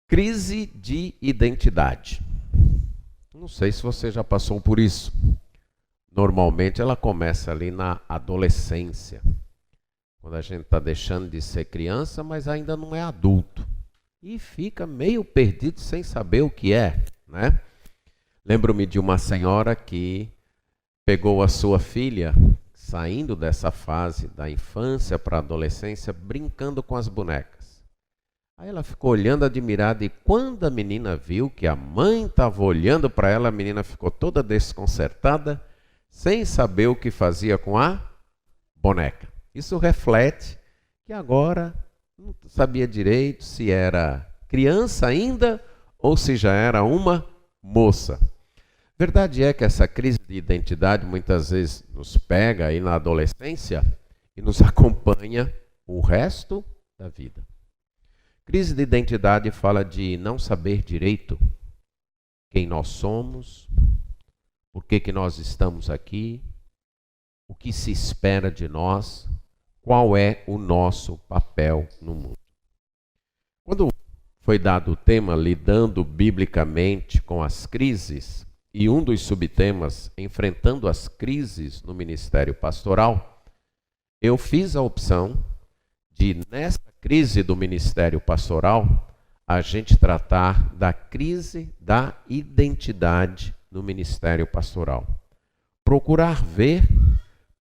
Crise de identidade. Não sei se você já passou por isso. Normalmente ela começa ali na adolescência, quando a gente está deixando de ser criança, mas ainda não é adulto. E fica meio perdido sem saber o que é, né? Lembro-me de uma senhora que pegou a sua filha, saindo dessa fase da infância para a adolescência, brincando com as bonecas. Aí ela ficou olhando admirada e quando a menina viu que a mãe estava olhando para ela, a menina ficou toda desconcertada, sem saber o que fazia com a boneca. Isso reflete que agora não sabia direito se era criança ainda ou se já era uma moça. Verdade é que essa crise de identidade muitas vezes nos pega aí na adolescência e nos acompanha o resto da vida. Crise de identidade fala de não saber direito quem nós somos, por que nós estamos aqui, o que se espera de nós, qual é o nosso papel no mundo. Quando foi dado o tema lidando biblicamente com as crises, e um dos subtemas enfrentando as crises no ministério pastoral, eu fiz a opção de, nessa crise do ministério pastoral, a gente tratar da crise da identidade no ministério pastoral. Procurar ver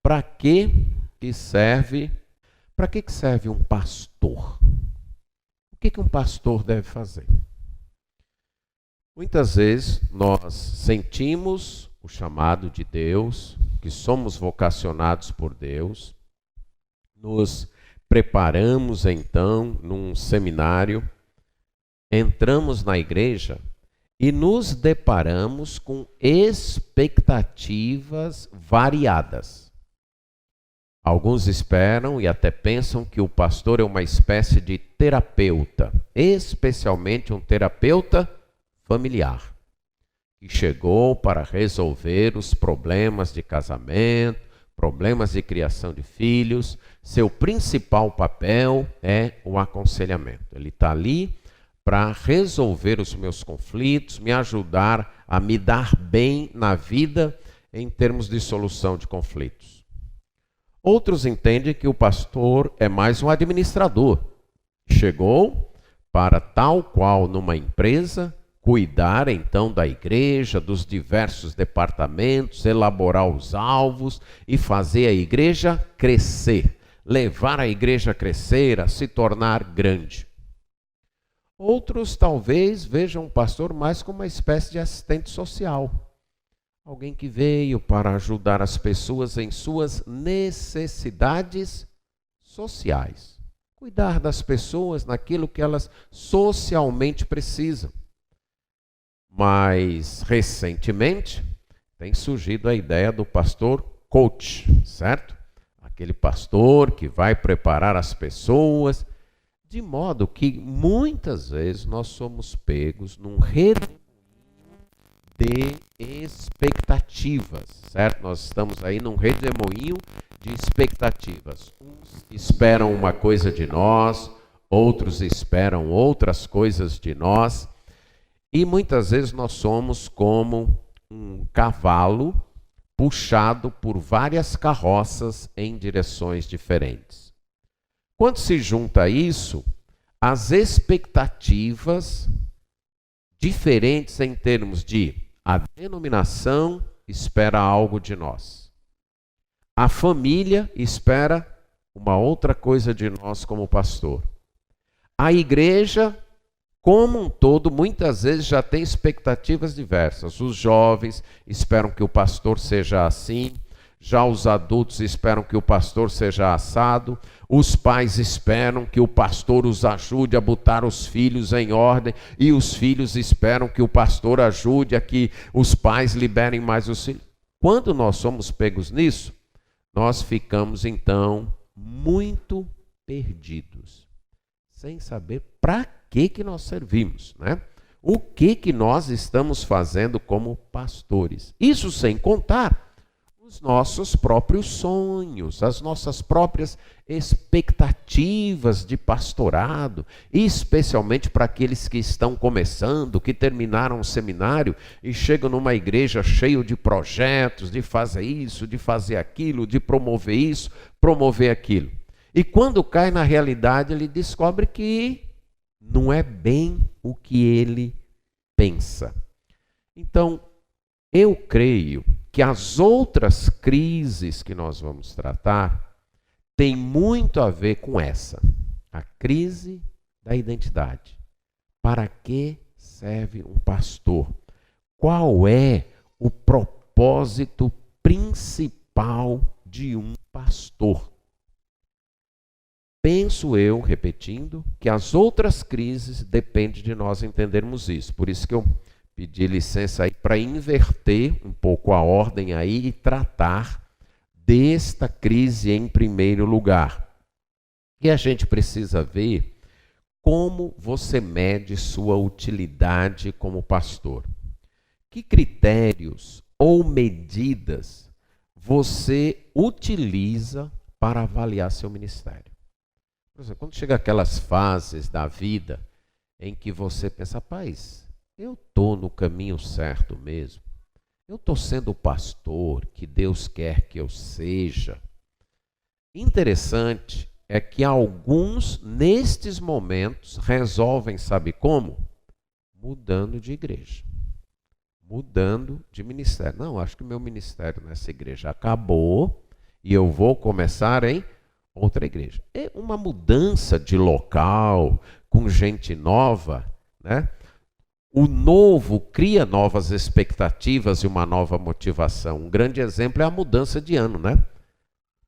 para que serve um pastor. O que um pastor deve fazer? Muitas vezes nós sentimos o chamado de Deus, que somos vocacionados por Deus, nos preparamos então num seminário, entramos na igreja e nos deparamos com expectativas variadas. Alguns esperam e até pensam que o pastor é uma espécie de terapeuta, especialmente um terapeuta familiar, que chegou para resolver os problemas de casamento, problemas de criação de filhos. Seu principal papel é o aconselhamento. Ele está ali para resolver os meus conflitos, me ajudar a me dar bem na vida em termos de solução de conflitos. Outros entendem que o pastor é mais um administrador. Chegou para, tal qual numa empresa, cuidar então da igreja, dos diversos departamentos, elaborar os alvos e fazer a igreja crescer, levar a igreja a crescer, a se tornar grande. Outros talvez vejam o pastor mais como uma espécie de assistente social, alguém que veio para ajudar as pessoas em suas necessidades sociais, cuidar das pessoas naquilo que elas socialmente precisam. Mas, recentemente, tem surgido a ideia do pastor coach, certo? Aquele pastor que vai preparar as pessoas, de modo que muitas vezes nós somos pegos num redemoinho de expectativas, certo? Nós estamos aí num redemoinho de expectativas. Uns esperam uma coisa de nós, outros esperam outras coisas de nós. E muitas vezes nós somos como um cavalo puxado por várias carroças em direções diferentes. Quando se junta a isso, as expectativas diferentes em termos de a denominação espera algo de nós. A família espera uma outra coisa de nós como pastor. A igreja como um todo, muitas vezes já tem expectativas diversas. Os jovens esperam que o pastor seja assim, já os adultos esperam que o pastor seja assado, os pais esperam que o pastor os ajude a botar os filhos em ordem, e os filhos esperam que o pastor ajude a que os pais liberem mais os filhos. Quando nós somos pegos nisso, nós ficamos então muito perdidos, sem saber para que nós servimos, né? O que nós estamos fazendo como pastores. Isso sem contar os nossos próprios sonhos, as nossas próprias expectativas de pastorado, especialmente para aqueles que estão começando, que terminaram o seminário e chegam numa igreja cheio de projetos, de fazer isso, de fazer aquilo, de promover isso, promover aquilo. E quando cai na realidade, ele descobre que não é bem o que ele pensa. Então, eu creio que as outras crises que nós vamos tratar têm muito a ver com essa, a crise da identidade. Para que serve um pastor? Qual é o propósito principal de um pastor? Penso eu, repetindo, que as outras crises dependem de nós entendermos isso. Por isso que eu pedi licença aí para inverter um pouco a ordem aí e tratar desta crise em primeiro lugar. E a gente precisa ver como você mede sua utilidade como pastor. Que critérios ou medidas você utiliza para avaliar seu ministério? Por exemplo, quando chega aquelas fases da vida em que você pensa, rapaz, eu estou no caminho certo mesmo. Eu estou sendo o pastor que Deus quer que eu seja. Interessante é que alguns, nestes momentos, resolvem, sabe como? Mudando de igreja. Mudando de ministério. Não, acho que o meu ministério nessa igreja acabou e eu vou começar em outra igreja. É uma mudança de local, com gente nova, né? O novo cria novas expectativas e uma nova motivação. Um grande exemplo é a mudança de ano, né?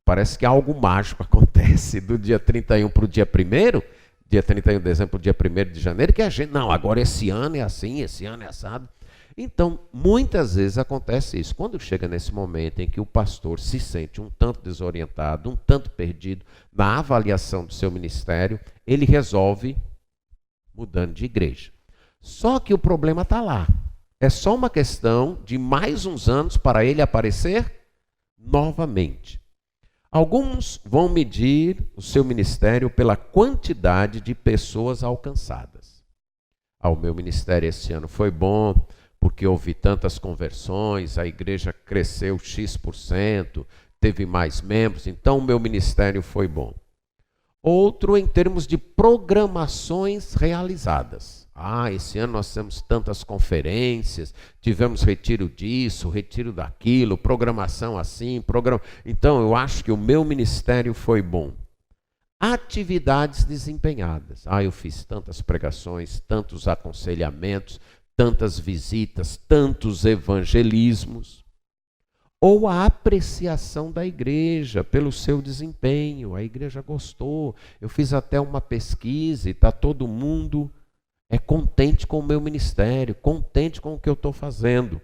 Parece que algo mágico acontece do dia 31 para o dia 1º, dia 31 de dezembro para o dia 1º de janeiro, que a gente, não, agora esse ano é assim, esse ano é assado. Então, muitas vezes acontece isso. Quando chega nesse momento em que o pastor se sente um tanto desorientado, um tanto perdido na avaliação do seu ministério, ele resolve mudando de igreja. Só que o problema está lá. É só uma questão de mais uns anos para ele aparecer novamente. Alguns vão medir o seu ministério pela quantidade de pessoas alcançadas. O meu ministério esse ano foi bom, porque houve tantas conversões, a igreja cresceu X%, teve mais membros, então o meu ministério foi bom. Outro em termos de programações realizadas. Esse ano nós temos tantas conferências, tivemos retiro disso, retiro daquilo, programação assim, Então eu acho que o meu ministério foi bom. Atividades desempenhadas. Eu fiz tantas pregações, tantos aconselhamentos, tantas visitas, tantos evangelismos. Ou a apreciação da igreja pelo seu desempenho. A igreja gostou. Eu fiz até uma pesquisa e está todo mundo contente com o meu ministério, contente com o que eu estou fazendo.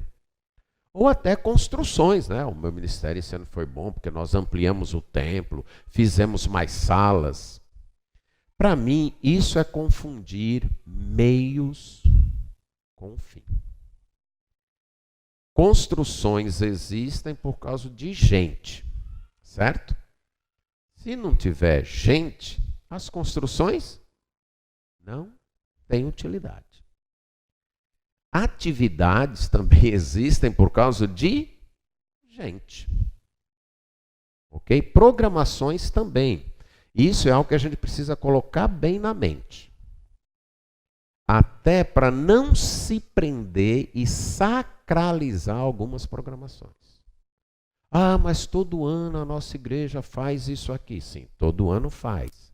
Ou até construções, né? O meu ministério esse ano foi bom porque nós ampliamos o templo, fizemos mais salas. Para mim, isso é confundir meios com o fim. Construções existem por causa de gente, certo? Se não tiver gente, as construções não têm utilidade. Atividades também existem por causa de gente. Ok? Programações também. Isso é algo que a gente precisa colocar bem na mente. Até para não se prender e sacralizar algumas programações. Mas todo ano a nossa igreja faz isso aqui. Sim, todo ano faz.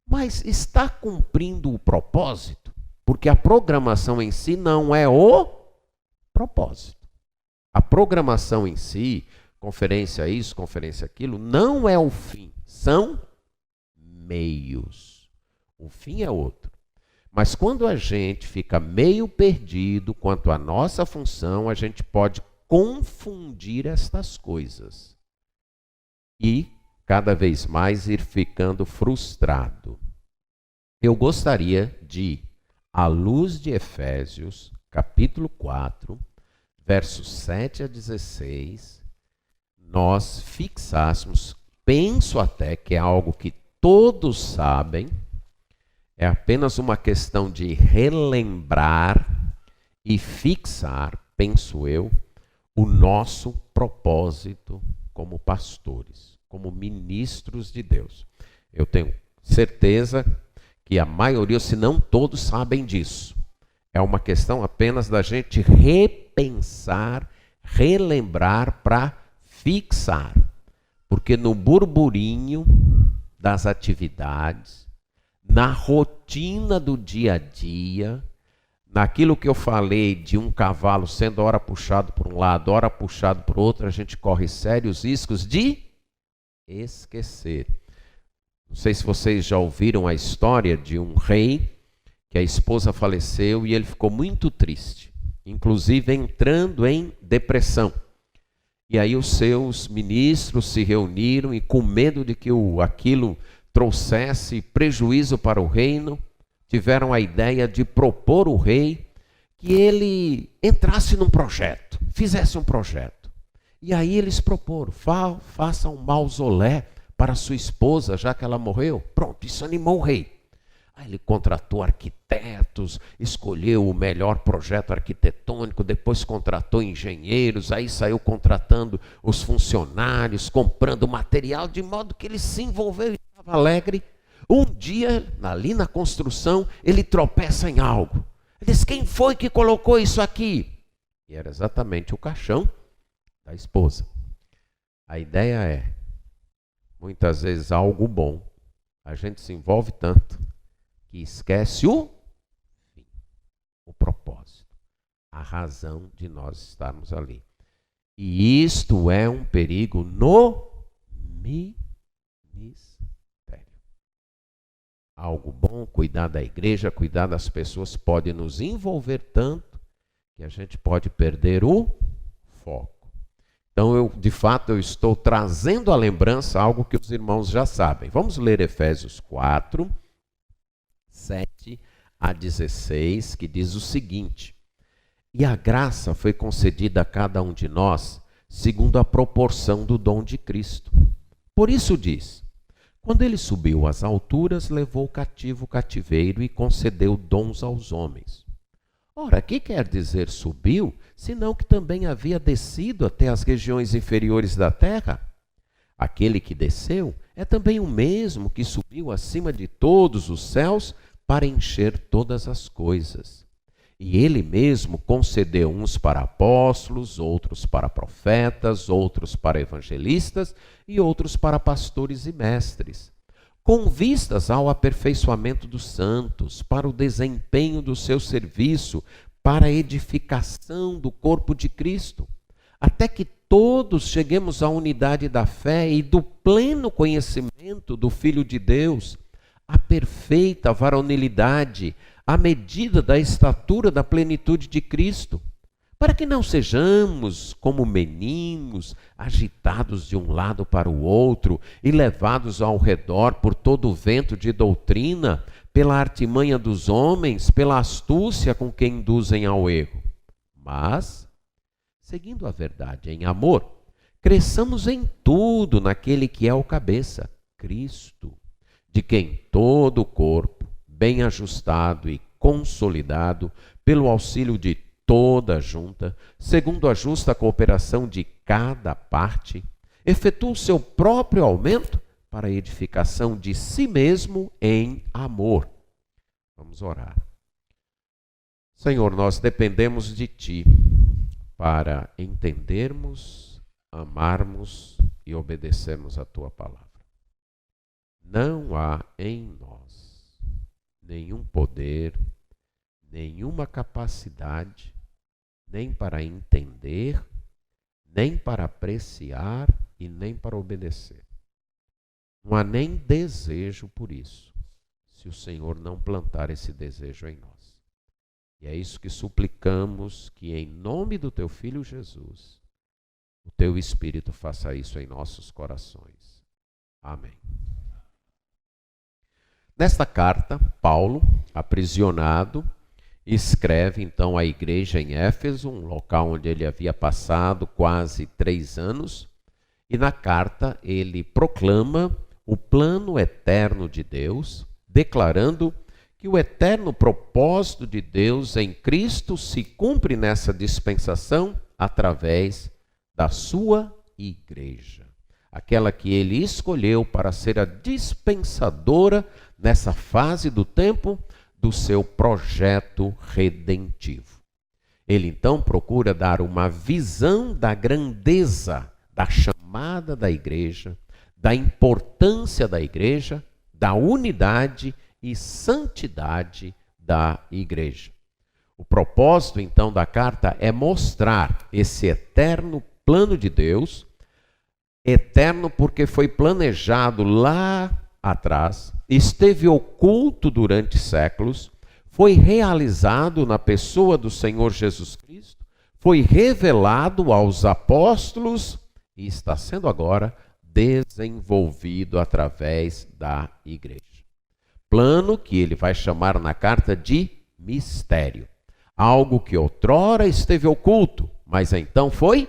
Mas está cumprindo o propósito? Porque a programação em si não é o propósito. A programação em si, conferência isso, conferência aquilo, não é o fim. São meios. O fim é outro. Mas quando a gente fica meio perdido quanto à nossa função, a gente pode confundir estas coisas. E cada vez mais ir ficando frustrado. Eu gostaria de, à luz de Efésios, capítulo 4, versos 7 a 16, nós fixássemos, penso até que é algo que todos sabem, é apenas uma questão de relembrar e fixar, penso eu, o nosso propósito como pastores, como ministros de Deus. Eu tenho certeza que a maioria, se não todos, sabem disso. É uma questão apenas da gente repensar, relembrar para fixar. Porque no burburinho das atividades, na rotina do dia a dia, naquilo que eu falei de um cavalo sendo ora puxado por um lado, ora puxado por outro, a gente corre sérios riscos de esquecer. Não sei se vocês já ouviram a história de um rei que a esposa faleceu e ele ficou muito triste, inclusive entrando em depressão. E aí os seus ministros se reuniram e, com medo de que aquilo trouxesse prejuízo para o reino, tiveram a ideia de propor ao rei que ele entrasse num projeto, fizesse um projeto. E aí eles proporam, faça um mausolé para sua esposa, já que ela morreu. Pronto, isso animou o rei. Aí ele contratou arquitetos, escolheu o melhor projeto arquitetônico, depois contratou engenheiros, aí saiu contratando os funcionários, comprando material, de modo que ele se envolveu e estava alegre. Um dia, ali na construção, ele tropeça em algo. Ele diz, quem foi que colocou isso aqui? E era exatamente o caixão da esposa. A ideia é, muitas vezes algo bom, a gente se envolve tanto que esquece o fim, o propósito, a razão de nós estarmos ali. E isto é um perigo no ministério. Algo bom, cuidar da igreja, cuidar das pessoas, pode nos envolver tanto que a gente pode perder o foco. Então, de fato, eu estou trazendo à lembrança algo que os irmãos já sabem. Vamos ler Efésios 4, 7 a 16, que diz o seguinte: e a graça foi concedida a cada um de nós, segundo a proporção do dom de Cristo. Por isso diz, quando ele subiu às alturas, levou cativo o cativeiro e concedeu dons aos homens. Ora, que quer dizer subiu, senão que também havia descido até as regiões inferiores da terra? Aquele que desceu é também o mesmo que subiu acima de todos os céus para encher todas as coisas. E ele mesmo concedeu uns para apóstolos, outros para profetas, outros para evangelistas e outros para pastores e mestres, com vistas ao aperfeiçoamento dos santos, para o desempenho do seu serviço, para a edificação do corpo de Cristo, até que todos cheguemos à unidade da fé e do pleno conhecimento do Filho de Deus, à perfeita varonilidade, à medida da estatura da plenitude de Cristo, para que não sejamos como meninos, agitados de um lado para o outro e levados ao redor por todo o vento de doutrina, pela artimanha dos homens, pela astúcia com que induzem ao erro. Mas, seguindo a verdade em amor, cresçamos em tudo naquele que é o cabeça, Cristo, de quem todo o corpo, bem ajustado e consolidado, pelo auxílio de toda a junta, segundo a justa cooperação de cada parte, efetua o seu próprio aumento para a edificação de si mesmo em amor. Vamos orar. Senhor, nós dependemos de Ti para entendermos, amarmos e obedecermos a Tua palavra. Não há em nós nenhum poder, nenhuma capacidade, nem para entender, nem para apreciar e nem para obedecer. Não há nem desejo por isso, se o Senhor não plantar esse desejo em nós. E é isso que suplicamos, que em nome do Teu Filho Jesus, o Teu Espírito faça isso em nossos corações. Amém. Nesta carta, Paulo, aprisionado, escreve então à igreja em Éfeso, um local onde ele havia passado quase 3 anos, E na carta ele proclama o plano eterno de Deus, declarando que o eterno propósito de Deus em Cristo se cumpre nessa dispensação através da sua igreja. Aquela que ele escolheu para ser a dispensadora nessa fase do tempo do seu projeto redentivo. Ele então procura dar uma visão da grandeza, da chamada da igreja, da importância da igreja, da unidade e santidade da igreja. O propósito então da carta é mostrar esse eterno plano de Deus, eterno porque foi planejado lá atrás, esteve oculto durante séculos, foi realizado na pessoa do Senhor Jesus Cristo, foi revelado aos apóstolos e está sendo agora desenvolvido através da igreja. Plano que ele vai chamar na carta de mistério. Algo que outrora esteve oculto, mas então foi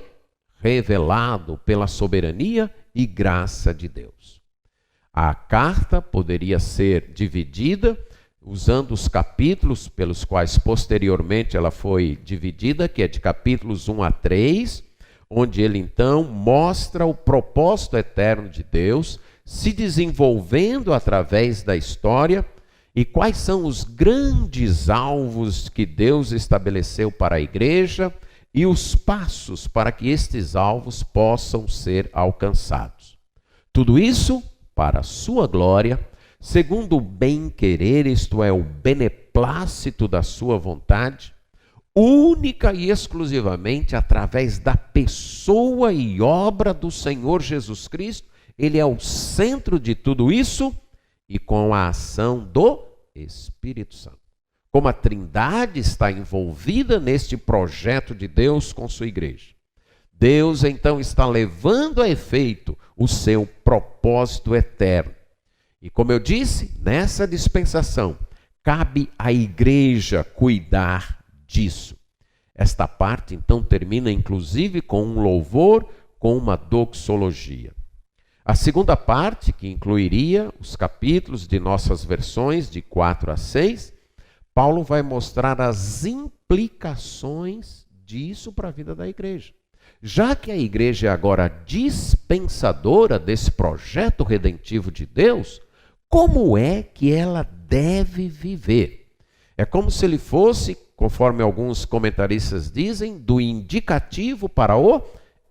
revelado pela soberania e graça de Deus. A carta poderia ser dividida usando os capítulos pelos quais posteriormente ela foi dividida, que é de capítulos 1 a 3, onde ele então mostra o propósito eterno de Deus se desenvolvendo através da história e quais são os grandes alvos que Deus estabeleceu para a igreja e os passos para que estes alvos possam ser alcançados. Tudo isso para a sua glória, segundo o bem-querer, isto é, o beneplácito da sua vontade, única e exclusivamente através da pessoa e obra do Senhor Jesus Cristo. Ele é o centro de tudo isso e com a ação do Espírito Santo. Como a Trindade está envolvida neste projeto de Deus com sua igreja. Deus então está levando a efeito o seu propósito eterno. E como eu disse, nessa dispensação, cabe à igreja cuidar disso. Esta parte então termina inclusive com um louvor, com uma doxologia. A segunda parte, que incluiria os capítulos de nossas versões de 4 a 6, Paulo vai mostrar as implicações disso para a vida da igreja. Já que a igreja é agora dispensadora desse projeto redentivo de Deus, como é que ela deve viver? É como se ele fosse, conforme alguns comentaristas dizem, do indicativo para o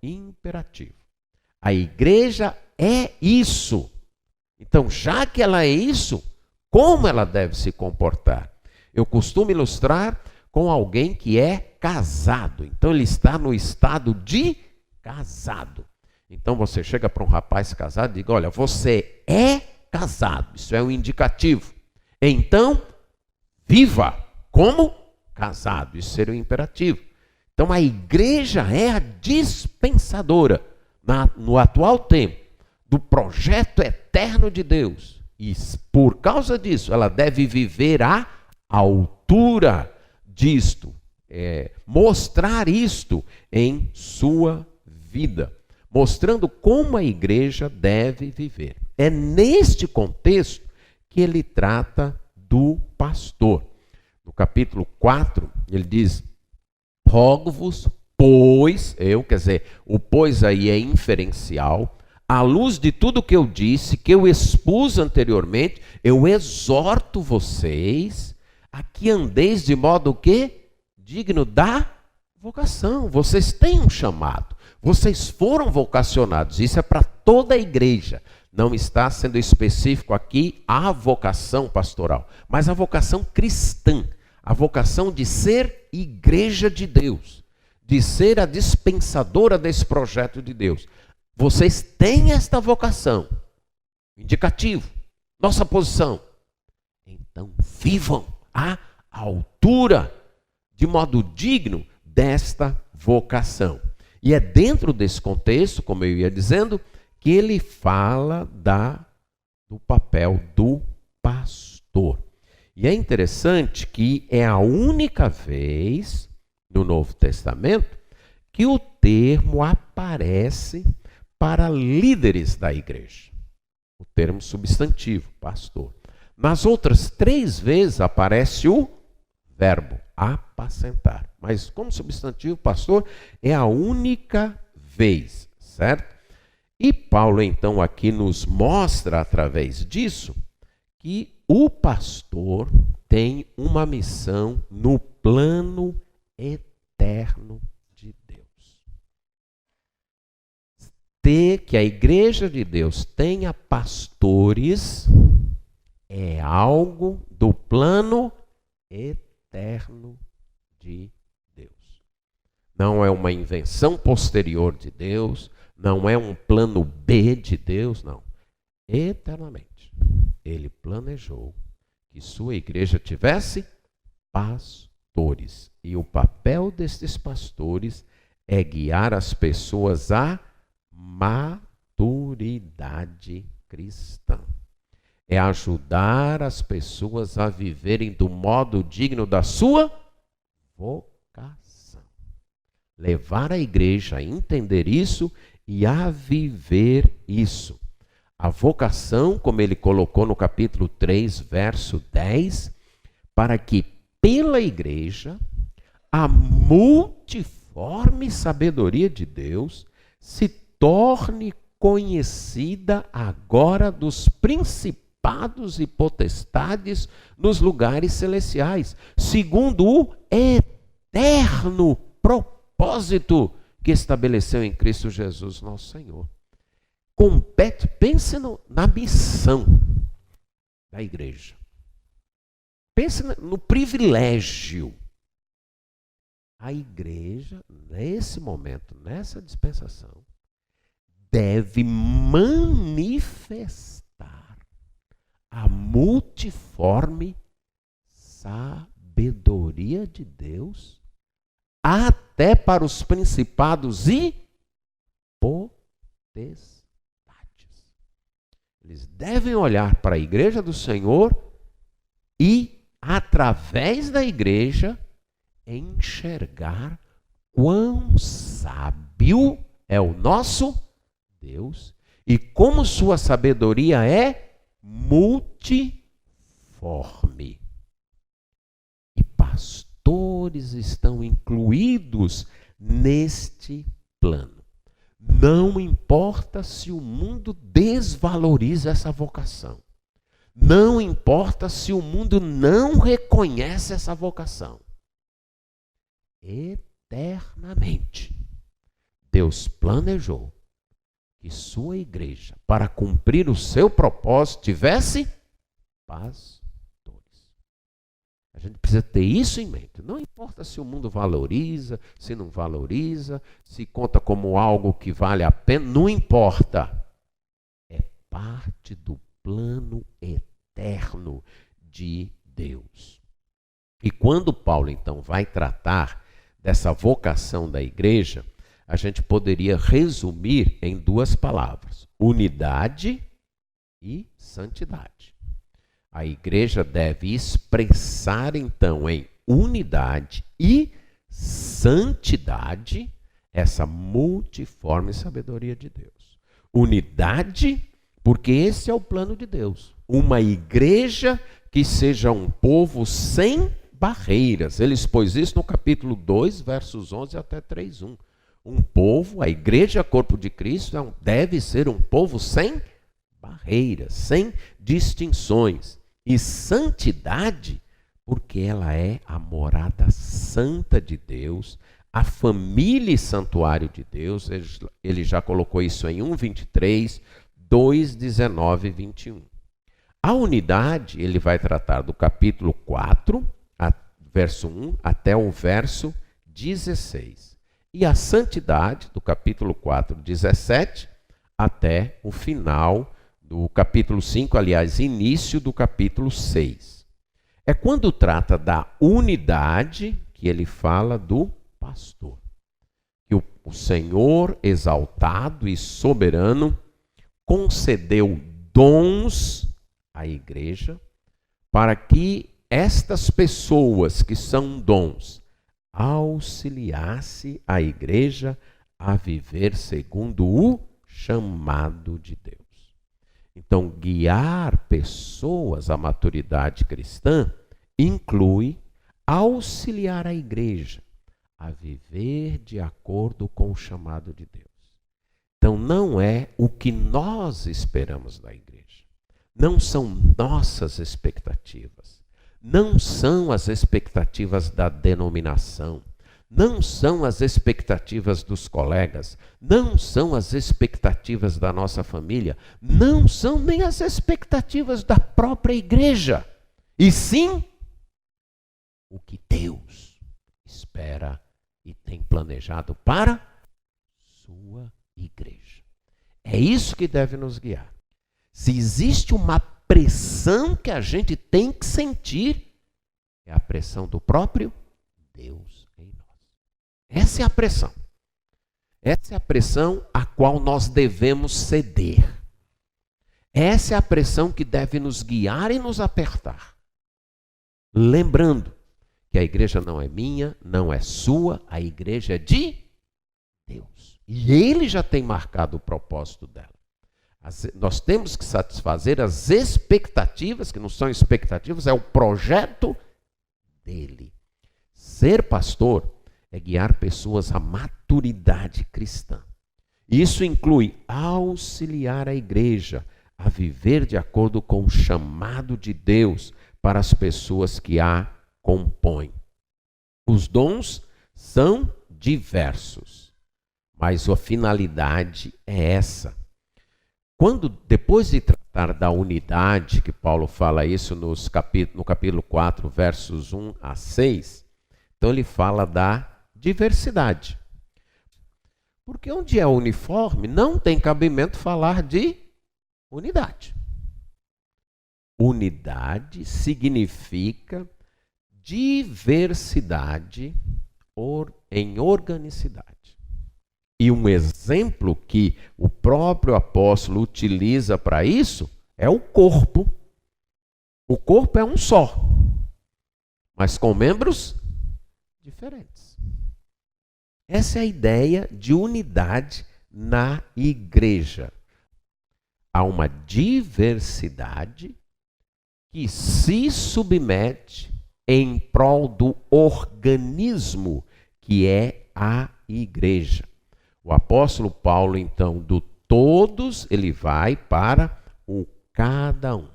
imperativo. A igreja é isso. Então, já que ela é isso, como ela deve se comportar? Eu costumo ilustrar com alguém que é casado. Então, ele está no estado de casado. Então, você chega para um rapaz casado e diz, olha, você é casado. Isso é um indicativo. Então, viva como casado. Isso seria o imperativo. Então, a igreja é a dispensadora no atual tempo do projeto eterno de Deus. E por causa disso, ela deve viver à altura disto, mostrar isto em sua vida, mostrando como a igreja deve viver. É neste contexto que ele trata do pastor. No capítulo 4, ele diz, rogo-vos, pois, quer dizer, o pois aí é inferencial, à luz de tudo que eu disse, que eu expus anteriormente, eu exorto vocês a que andeis de modo que digno da vocação. Vocês têm um chamado, vocês foram vocacionados, isso é para toda a igreja. Não está sendo específico aqui a vocação pastoral, mas a vocação cristã, a vocação de ser igreja de Deus, de ser a dispensadora desse projeto de Deus. Vocês têm esta vocação, indicativo, nossa posição. Então vivam à altura, de modo digno desta vocação. E é dentro desse contexto, como eu ia dizendo, que ele fala do papel do pastor. E é interessante que é a única vez no Novo Testamento que o termo aparece para líderes da igreja. O termo substantivo, pastor. Nas outras 3 vezes aparece o verbo apacentar. Mas como substantivo, pastor, é a única vez, certo? E Paulo, então, aqui nos mostra, através disso, que o pastor tem uma missão no plano eterno de Deus. Que a igreja de Deus tenha pastores é algo do plano eterno de Deus. Não é uma invenção posterior de Deus, não é um plano B de Deus, não. Eternamente, Ele planejou que sua igreja tivesse pastores. E o papel destes pastores é guiar as pessoas à maturidade cristã. É ajudar as pessoas a viverem do modo digno da sua vocação. Levar a igreja a entender isso e a viver isso. A vocação, como ele colocou no capítulo 3, verso 10, para que pela igreja a multiforme sabedoria de Deus se torne conhecida agora dos principados e potestades nos lugares celestiais, segundo o eterno propósito que estabeleceu em Cristo Jesus, nosso Senhor. Pense na missão da igreja. Pense no privilégio. A igreja, nesse momento, nessa dispensação, deve manifestar a multiforme sabedoria de Deus até para os principados e potestades. Eles devem olhar para a igreja do Senhor e, através da igreja, enxergar quão sábio é o nosso Deus e como sua sabedoria é multiforme. E pastores estão incluídos neste plano. Não importa se o mundo desvaloriza essa vocação. Não importa se o mundo não reconhece essa vocação. Eternamente, Deus planejou que sua igreja, para cumprir o seu propósito, tivesse pastores. A gente precisa ter isso em mente. Não importa se o mundo valoriza, se não valoriza, se conta como algo que vale a pena, não importa. É parte do plano eterno de Deus. E quando Paulo, então, vai tratar dessa vocação da igreja, a gente poderia resumir em 2 palavras: unidade e santidade. A igreja deve expressar, então, em unidade e santidade essa multiforme sabedoria de Deus. Unidade, porque esse é o plano de Deus. Uma igreja que seja um povo sem barreiras. Ele expôs isso no capítulo 2, versos 11 até 3:1. Um povo, a igreja, corpo de Cristo, deve ser um povo sem barreiras, sem distinções. E santidade, porque ela é a morada santa de Deus, a família e santuário de Deus. Ele já colocou isso em 1:23, 2:19 e 21. A unidade, ele vai tratar do capítulo 4, verso 1 até o verso 16. E a santidade, do capítulo 4, 17, até o final do capítulo 5, aliás, início do capítulo 6. É quando trata da unidade que ele fala do pastor. Que o Senhor, exaltado e soberano, concedeu dons à igreja para que estas pessoas que são dons auxiliasse a igreja a viver segundo o chamado de Deus. Então, guiar pessoas à maturidade cristã inclui auxiliar a igreja a viver de acordo com o chamado de Deus. Então, não é o que nós esperamos da igreja. Não são nossas expectativas. Não são as expectativas da denominação. Não são as expectativas dos colegas. Não são as expectativas da nossa família. Não são nem as expectativas da própria igreja. E sim, o que Deus espera e tem planejado para sua igreja. É isso que deve nos guiar. Se existe uma pressão que a gente tem que sentir, é a pressão do próprio Deus em nós. Essa é a pressão. Essa é a pressão a qual nós devemos ceder. Essa é a pressão que deve nos guiar e nos apertar. Lembrando que a igreja não é minha, não é sua, a igreja é de Deus. E Ele já tem marcado o propósito dela. Nós temos que satisfazer as expectativas, que não são expectativas, é o projeto dele. Ser pastor é guiar pessoas à maturidade cristã. Isso inclui auxiliar a igreja a viver de acordo com o chamado de Deus para as pessoas que a compõem. Os dons são diversos, mas a finalidade é essa. Depois de tratar da unidade, que Paulo fala isso no capítulo 4, versos 1 a 6, então ele fala da diversidade. Porque onde é uniforme, não tem cabimento falar de unidade. Unidade significa diversidade em organicidade. E um exemplo que o próprio apóstolo utiliza para isso é o corpo. O corpo é um só, mas com membros diferentes. Essa é a ideia de unidade na igreja. Há uma diversidade que se submete em prol do organismo que é a igreja. O apóstolo Paulo, então, do todos, ele vai para o cada um.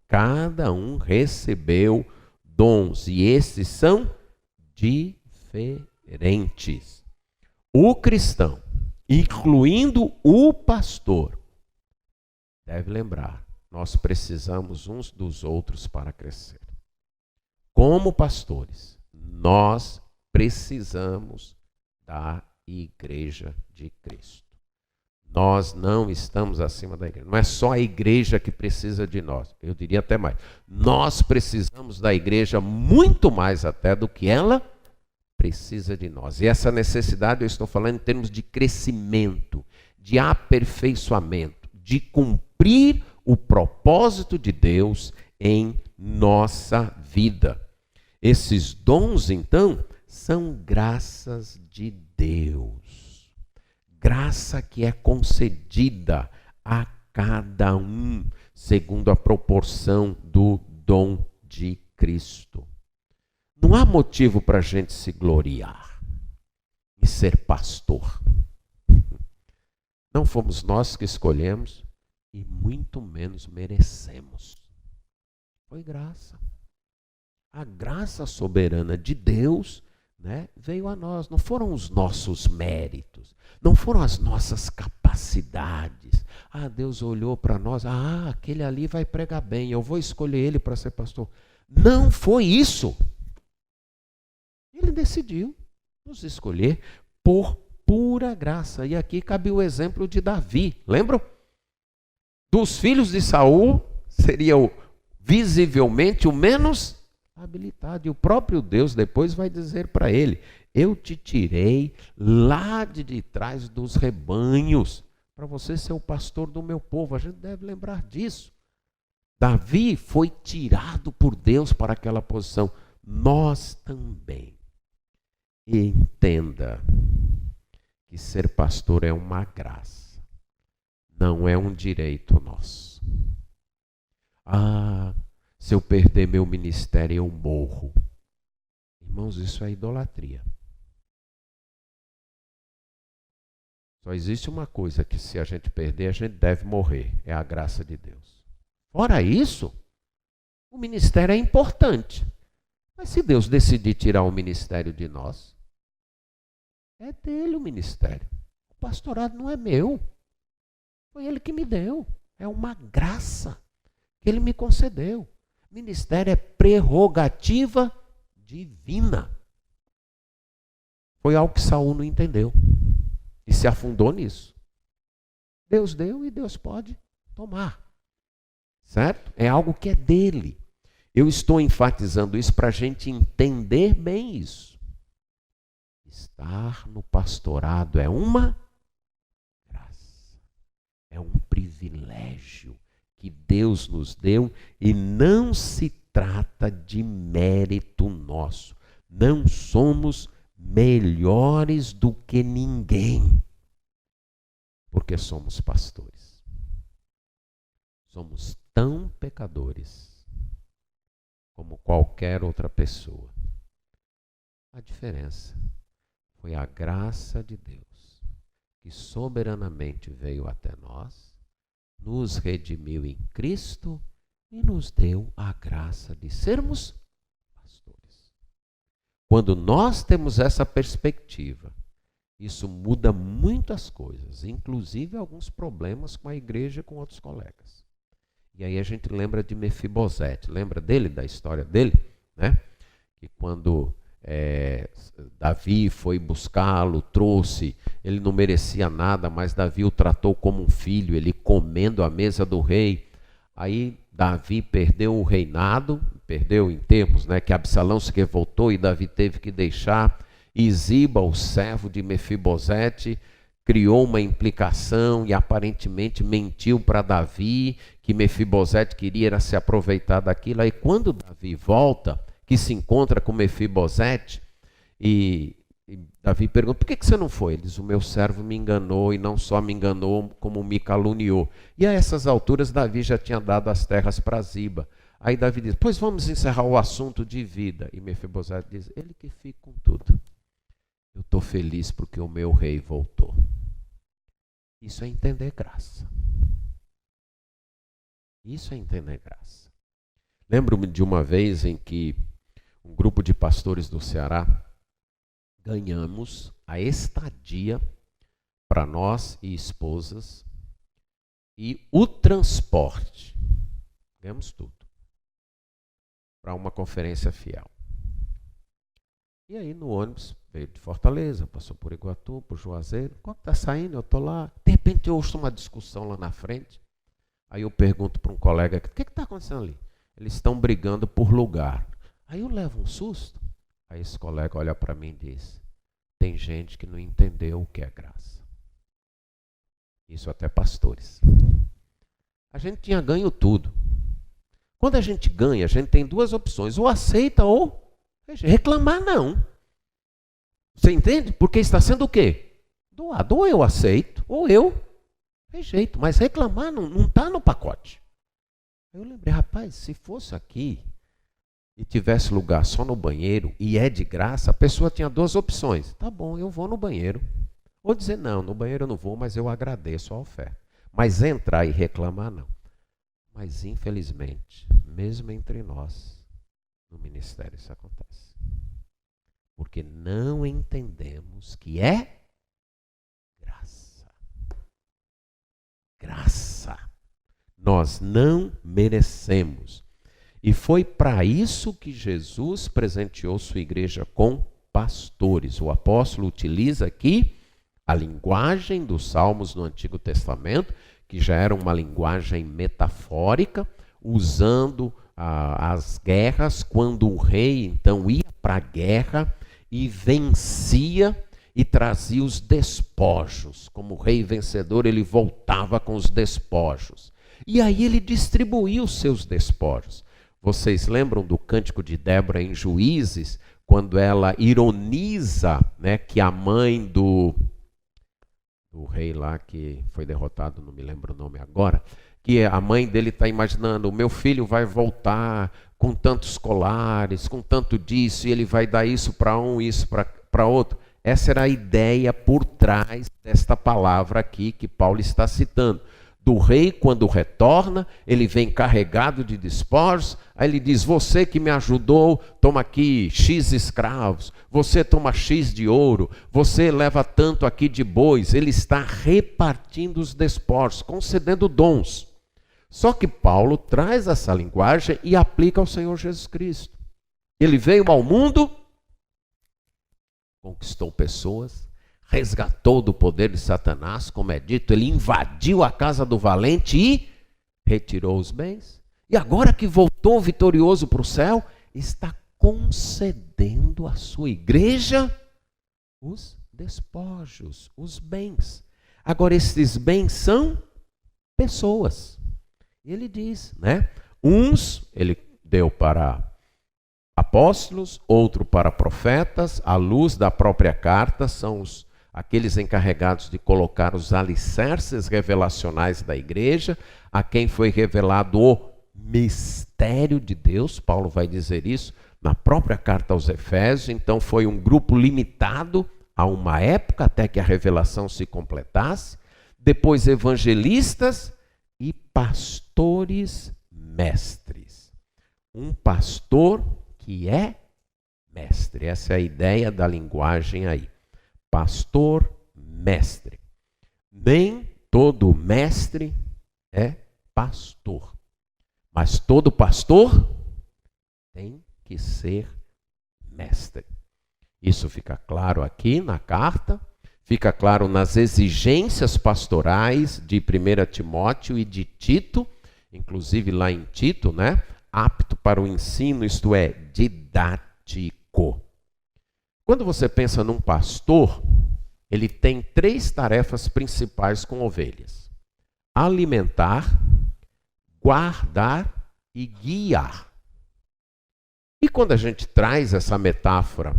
Cada um recebeu dons e esses são diferentes. O cristão, incluindo o pastor, deve lembrar, nós precisamos uns dos outros para crescer. Como pastores, nós precisamos da igreja de Cristo. Nós não estamos acima da igreja. Não é só a igreja que precisa de nós. Eu diria até mais. Nós precisamos da igreja muito mais até do que ela precisa de nós. E essa necessidade eu estou falando em termos de crescimento, de aperfeiçoamento, de cumprir o propósito de Deus em nossa vida. Esses dons, então, são graças de Deus. Graça que é concedida a cada um, segundo a proporção do dom de Cristo. Não há motivo para a gente se gloriar e ser pastor. Não fomos nós que escolhemos e muito menos merecemos. Foi graça. A graça soberana de Deus, veio a nós. Não foram os nossos méritos, não foram as nossas capacidades. Deus olhou para nós, aquele ali vai pregar bem, eu vou escolher ele para ser pastor. Não foi isso. Ele decidiu nos escolher por pura graça. E aqui cabe o exemplo de Davi, lembram? Dos filhos de Saul, seria visivelmente o menos habilitado. E o próprio Deus depois vai dizer para ele: eu te tirei lá de trás dos rebanhos, para você ser o pastor do meu povo. A gente deve lembrar disso. Davi foi tirado por Deus para aquela posição. Nós também. E entenda que ser pastor é uma graça. não é um direito nosso. Ah, se eu perder meu ministério, eu morro. Irmãos, isso é idolatria. Só existe uma coisa que se a gente perder, a gente deve morrer. É a graça de Deus. Fora isso, o ministério é importante. Mas se Deus decidir tirar o ministério de nós, é dele o ministério. O pastorado não é meu. Foi ele que me deu. É uma graça que ele me concedeu. Ministério é prerrogativa divina. Foi algo que Saul não entendeu. E se afundou nisso. Deus deu e Deus pode tomar. Certo? É algo que é dele. Eu estou enfatizando isso para a gente entender bem isso. Estar no pastorado é uma graça. É um privilégio que Deus nos deu e não se trata de mérito nosso. Não somos melhores do que ninguém, porque somos pastores. Somos tão pecadores como qualquer outra pessoa. A diferença foi a graça de Deus, que soberanamente veio até nós, nos redimiu em Cristo e nos deu a graça de sermos pastores. Quando nós temos essa perspectiva, isso muda muitas coisas, inclusive alguns problemas com a igreja e com outros colegas. E aí a gente lembra de Mefibosete, lembra dele, da história dele, né? Que quando Davi foi buscá-lo, trouxe, ele não merecia nada, mas Davi o tratou como um filho, ele comendo à mesa do rei. Aí Davi perdeu o reinado, perdeu em termos, né, que Absalão se revoltou e Davi teve que deixar. E Ziba, o servo de Mefibosete, criou uma implicação e aparentemente mentiu para Davi, que Mefibosete queria era se aproveitar daquilo. Aí quando Davi volta, que se encontra com Mefibosete, e Davi pergunta, por que você não foi? Ele diz, o meu servo me enganou, e não só me enganou, como me caluniou. E a essas alturas Davi já tinha dado as terras para Ziba. Aí Davi diz, pois vamos encerrar o assunto de vida. E Mefibosete diz, ele que fica com tudo. Eu estou feliz porque o meu rei voltou. Isso é entender graça. Isso é entender graça. Lembro-me de uma vez em que um grupo de pastores do Ceará ganhamos a estadia para nós e esposas e o transporte. Ganhamos tudo. Para uma conferência fiel. E aí no ônibus, veio de Fortaleza, passou por Iguatu, por Juazeiro. Quando está saindo, eu estou lá. De repente eu ouço uma discussão lá na frente. Aí eu pergunto para um colega, o que está acontecendo ali? Eles estão brigando por lugar. Aí eu levo um susto. Aí esse colega olha para mim e diz, tem gente que não entendeu o que é graça. Isso até pastores. A gente tinha ganho tudo. Quando a gente ganha, a gente tem duas opções. Ou aceita ou reclamar não. Você entende? Porque está sendo o quê? Doado. Ou eu aceito, ou eu rejeito. Mas reclamar não está no pacote. Eu lembrei, rapaz, se fosse aqui e tivesse lugar só no banheiro e é de graça, a pessoa tinha duas opções. Tá bom, eu vou no banheiro. Ou dizer, não, no banheiro eu não vou, mas eu agradeço a oferta. Mas entrar e reclamar, não. Mas, infelizmente, mesmo entre nós, no ministério isso acontece. Porque não entendemos que é graça. Graça. Nós não merecemos. E foi para isso que Jesus presenteou sua igreja com pastores. O apóstolo utiliza aqui a linguagem dos Salmos no Antigo Testamento, que já era uma linguagem metafórica, usando as guerras, quando o rei então ia para a guerra e vencia e trazia os despojos. Como rei vencedor, ele voltava com os despojos. E aí ele distribuía os seus despojos. Vocês lembram do cântico de Débora em Juízes, quando ela ironiza, né, que a mãe do do rei lá que foi derrotado, não me lembro o nome agora, que a mãe dele está imaginando, o meu filho vai voltar com tantos colares, com tanto disso, e ele vai dar isso para um, isso para outro. Essa era a ideia por trás desta palavra aqui que Paulo está citando. Do rei, quando retorna, ele vem carregado de despojos, aí ele diz, você que me ajudou, toma aqui X escravos, você toma X de ouro, você leva tanto aqui de bois. Ele está repartindo os despojos, concedendo dons. Só que Paulo traz essa linguagem e aplica ao Senhor Jesus Cristo. Ele veio ao mundo, conquistou pessoas, resgatou do poder de Satanás, como é dito, ele invadiu a casa do valente e retirou os bens. E agora que voltou vitorioso para o céu, está concedendo à sua igreja os despojos, os bens. Agora, esses bens são pessoas. Ele diz, né? Uns ele deu para apóstolos, outro para profetas, à luz da própria carta, são aqueles encarregados de colocar os alicerces revelacionais da igreja, a quem foi revelado o mistério de Deus. Paulo vai dizer isso na própria carta aos Efésios. Então foi um grupo limitado a uma época até que a revelação se completasse. Depois evangelistas e pastores mestres. Um pastor que é mestre. Essa é a ideia da linguagem aí. Pastor mestre. Nem todo mestre é pastor. Mas todo pastor tem que ser mestre. Isso fica claro aqui na carta, fica claro nas exigências pastorais de 1 Timóteo e de Tito, inclusive lá em Tito, né? Apto para o ensino, isto é, didático. Quando você pensa num pastor, ele tem 3 tarefas principais com ovelhas: alimentar, guardar e guiar. E quando a gente traz essa metáfora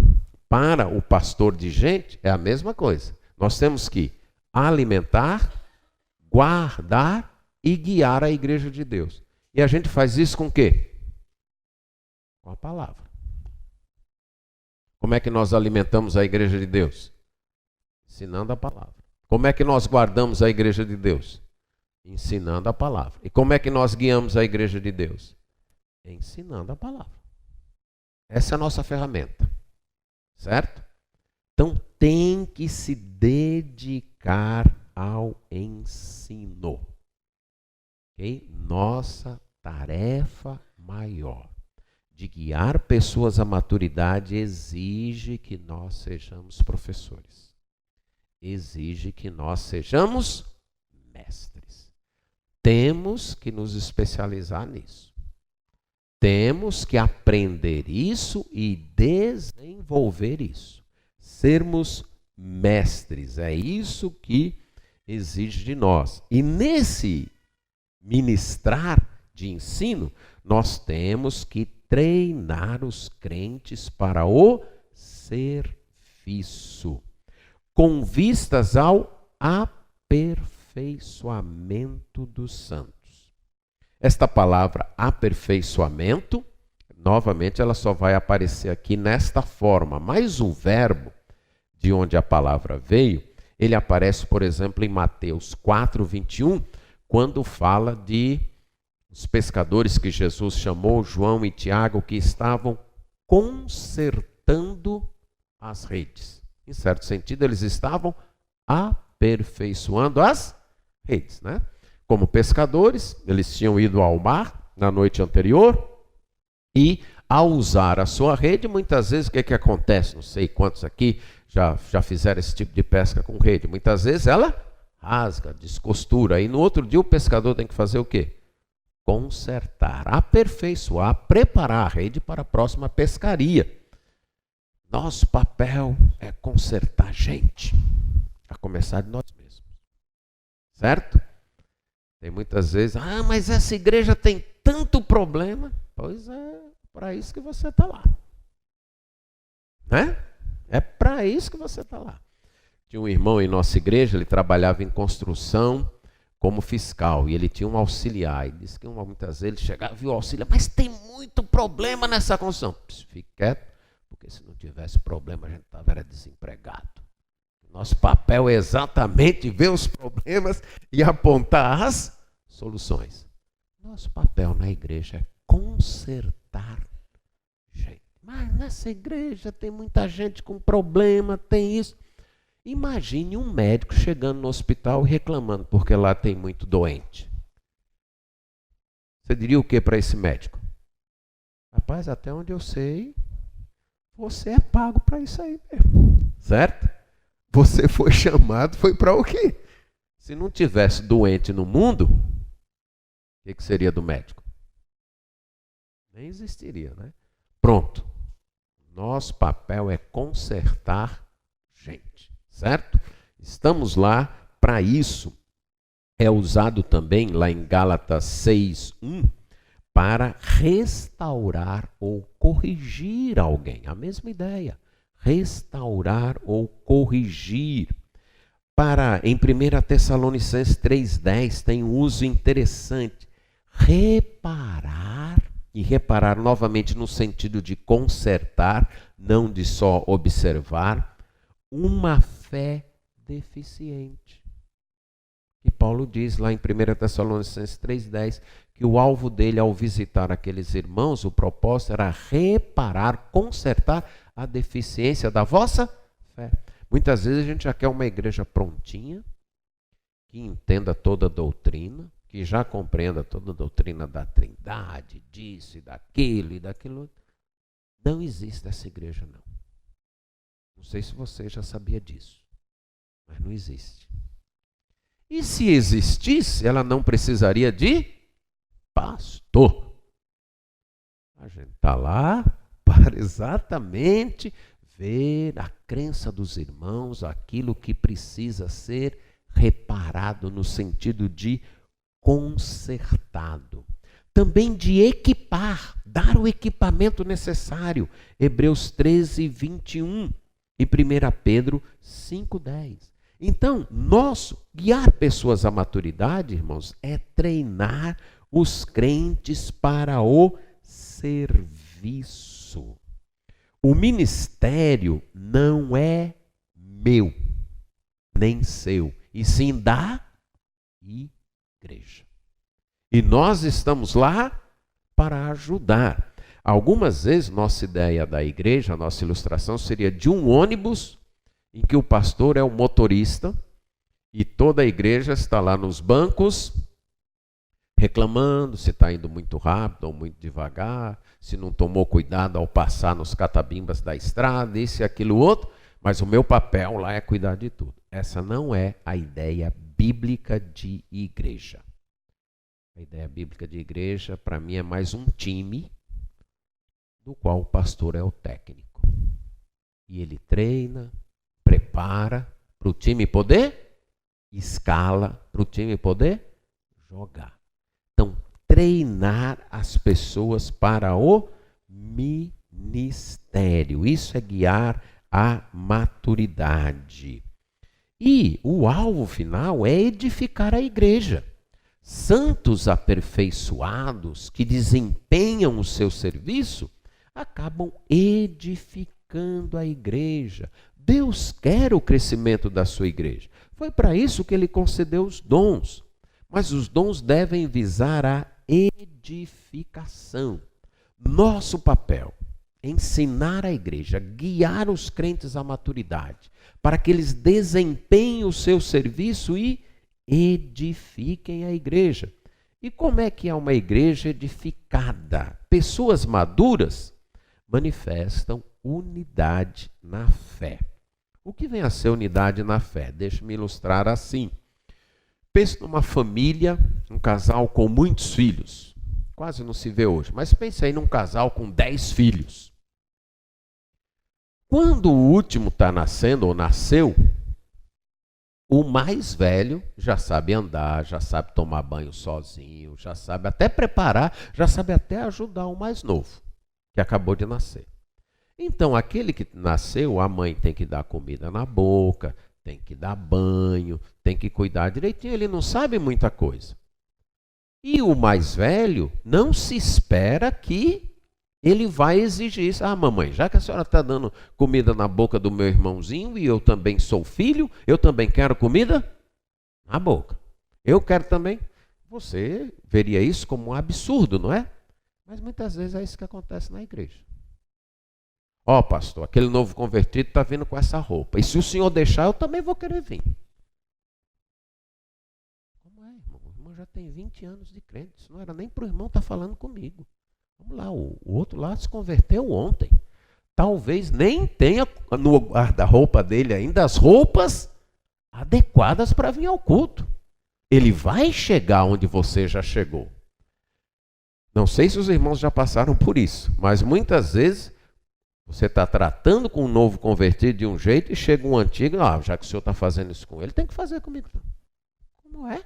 para o pastor de gente, é a mesma coisa. Nós temos que alimentar, guardar e guiar a igreja de Deus. E a gente faz isso com o quê? Com a palavra. Como é que nós alimentamos a igreja de Deus? Ensinando a palavra. Como é que nós guardamos a igreja de Deus? Ensinando a palavra. E como é que nós guiamos a igreja de Deus? Ensinando a palavra. Essa é a nossa ferramenta. Certo? Então tem que se dedicar ao ensino. Okay? Nossa tarefa maior de guiar pessoas à maturidade exige que nós sejamos professores. Exige que nós sejamos mestres. Temos que nos especializar nisso. Temos que aprender isso e desenvolver isso. Sermos mestres, é isso que exige de nós. E nesse ministrar de ensino, nós temos que treinar os crentes para o serviço, com vistas ao aperfeiçoamento dos santos. Esta palavra aperfeiçoamento, novamente ela só vai aparecer aqui nesta forma, mas o verbo de onde a palavra veio, ele aparece, por exemplo, em Mateus 4:21, quando fala de os pescadores que Jesus chamou, João e Tiago, que estavam consertando as redes. Em certo sentido, eles estavam aperfeiçoando as redes, né? Como pescadores, eles tinham ido ao mar na noite anterior e, ao usar a sua rede, muitas vezes o que acontece? Não sei quantos aqui já fizeram esse tipo de pesca com rede. Muitas vezes ela rasga, descostura. E no outro dia o pescador tem que fazer o quê? Consertar, aperfeiçoar, preparar a rede para a próxima pescaria. Nosso papel é consertar gente, a começar de nós mesmos. Certo? Tem muitas vezes, mas essa igreja tem tanto problema. Pois é, para isso que você está lá. Né? É para isso que você está lá. Tinha um irmão em nossa igreja, ele trabalhava em construção como fiscal, e ele tinha um auxiliar. E disse que muitas vezes ele chegava e viu o auxiliar, mas tem muito problema nessa construção. Fique quieto, porque se não tivesse problema, a gente estava desempregado. Nosso papel é exatamente ver os problemas e apontar as soluções. Nosso papel na igreja é consertar gente. Mas nessa igreja tem muita gente com problema, tem isso. Imagine um médico chegando no hospital e reclamando porque lá tem muito doente. Você diria o que para esse médico? Rapaz, até onde eu sei, você é pago para isso aí mesmo. Certo? Você foi chamado, foi para o quê? Se não tivesse doente no mundo, o que seria do médico? Nem existiria, né? Pronto. Nosso papel é consertar gente. Certo? Estamos lá para isso. É usado também lá em Gálatas 6:1 para restaurar ou corrigir alguém. A mesma ideia. Restaurar ou corrigir. Em 1 Tessalonicenses 3:10 tem um uso interessante. Reparar, e reparar novamente no sentido de consertar, não de só observar, uma fé deficiente. E Paulo diz lá em 1 Tessalonicenses 3:10 que o alvo dele ao visitar aqueles irmãos, o propósito era reparar, consertar a deficiência da vossa fé. Muitas vezes a gente já quer uma igreja prontinha, que entenda toda a doutrina, que já compreenda toda a doutrina da Trindade, disso e daquilo e daquilo. Não existe essa igreja, não. Não sei se você já sabia disso, mas não existe. E se existisse, ela não precisaria de pastor. A gente está lá para exatamente ver a crença dos irmãos, aquilo que precisa ser reparado no sentido de consertado. Também de equipar, dar o equipamento necessário. Hebreus 13:21. E 1 Pedro 5:10. Então, guiar pessoas à maturidade, irmãos, é treinar os crentes para o serviço. O ministério não é meu, nem seu, e sim da igreja. E nós estamos lá para ajudar. Algumas vezes, nossa ideia da igreja, a nossa ilustração seria de um ônibus em que o pastor é o motorista e toda a igreja está lá nos bancos reclamando se está indo muito rápido ou muito devagar, se não tomou cuidado ao passar nos catabimbas da estrada, isso e aquilo outro, mas o meu papel lá é cuidar de tudo. Essa não é a ideia bíblica de igreja. A ideia bíblica de igreja, para mim, é mais um time do qual o pastor é o técnico. E ele treina, prepara para o time poder, escala para o time poder jogar. Então, treinar as pessoas para o ministério. Isso é guiar a maturidade. E o alvo final é edificar a igreja. Santos aperfeiçoados que desempenham o seu serviço acabam edificando a igreja. Deus quer o crescimento da sua igreja. Foi para isso que ele concedeu os dons. Mas os dons devem visar a edificação. Nosso papel é ensinar a igreja, guiar os crentes à maturidade, para que eles desempenhem o seu serviço e edifiquem a igreja. E como é que é uma igreja edificada? Pessoas maduras manifestam unidade na fé. O que vem a ser unidade na fé? Deixa-me ilustrar assim. Pense numa família, um casal com muitos filhos. Quase não se vê hoje, mas pense aí num casal com 10 filhos. Quando o último está nascendo ou nasceu, o mais velho já sabe andar, já sabe tomar banho sozinho, já sabe até preparar, já sabe até ajudar o mais novo, que acabou de nascer. Então, aquele que nasceu, a mãe tem que dar comida na boca, tem que dar banho, tem que cuidar direitinho, ele não sabe muita coisa. E o mais velho, não se espera que ele vai exigir isso. Ah, mamãe, já que a senhora está dando comida na boca do meu irmãozinho e eu também sou filho, eu também quero comida na boca. Eu quero também. Você veria isso como um absurdo, não é? Mas muitas vezes é isso que acontece na igreja. Ó, pastor, aquele novo convertido está vindo com essa roupa. E se o senhor deixar, eu também vou querer vir. Como é, irmão? O irmão já tem 20 anos de crente. Isso não era nem para o irmão estar falando comigo. Vamos lá, o outro lá se converteu ontem. Talvez nem tenha no guarda-roupa dele ainda as roupas adequadas para vir ao culto. Ele vai chegar onde você já chegou. Não sei se os irmãos já passaram por isso, mas muitas vezes você está tratando com um novo convertido de um jeito e chega um antigo, já que o senhor está fazendo isso com ele, tem que fazer comigo. Como é?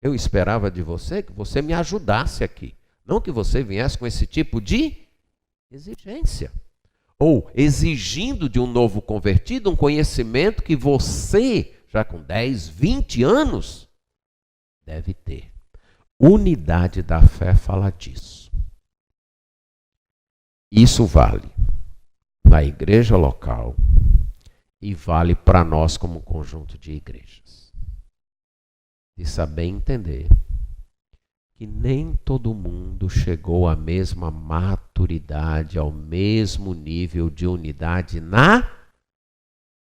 Eu esperava de você que você me ajudasse aqui. Não que você viesse com esse tipo de exigência. Ou exigindo de um novo convertido um conhecimento que você, já com 10, 20 anos, deve ter. Unidade da fé fala disso. Isso vale na igreja local e vale para nós como conjunto de igrejas. De saber entender que nem todo mundo chegou à mesma maturidade, ao mesmo nível de unidade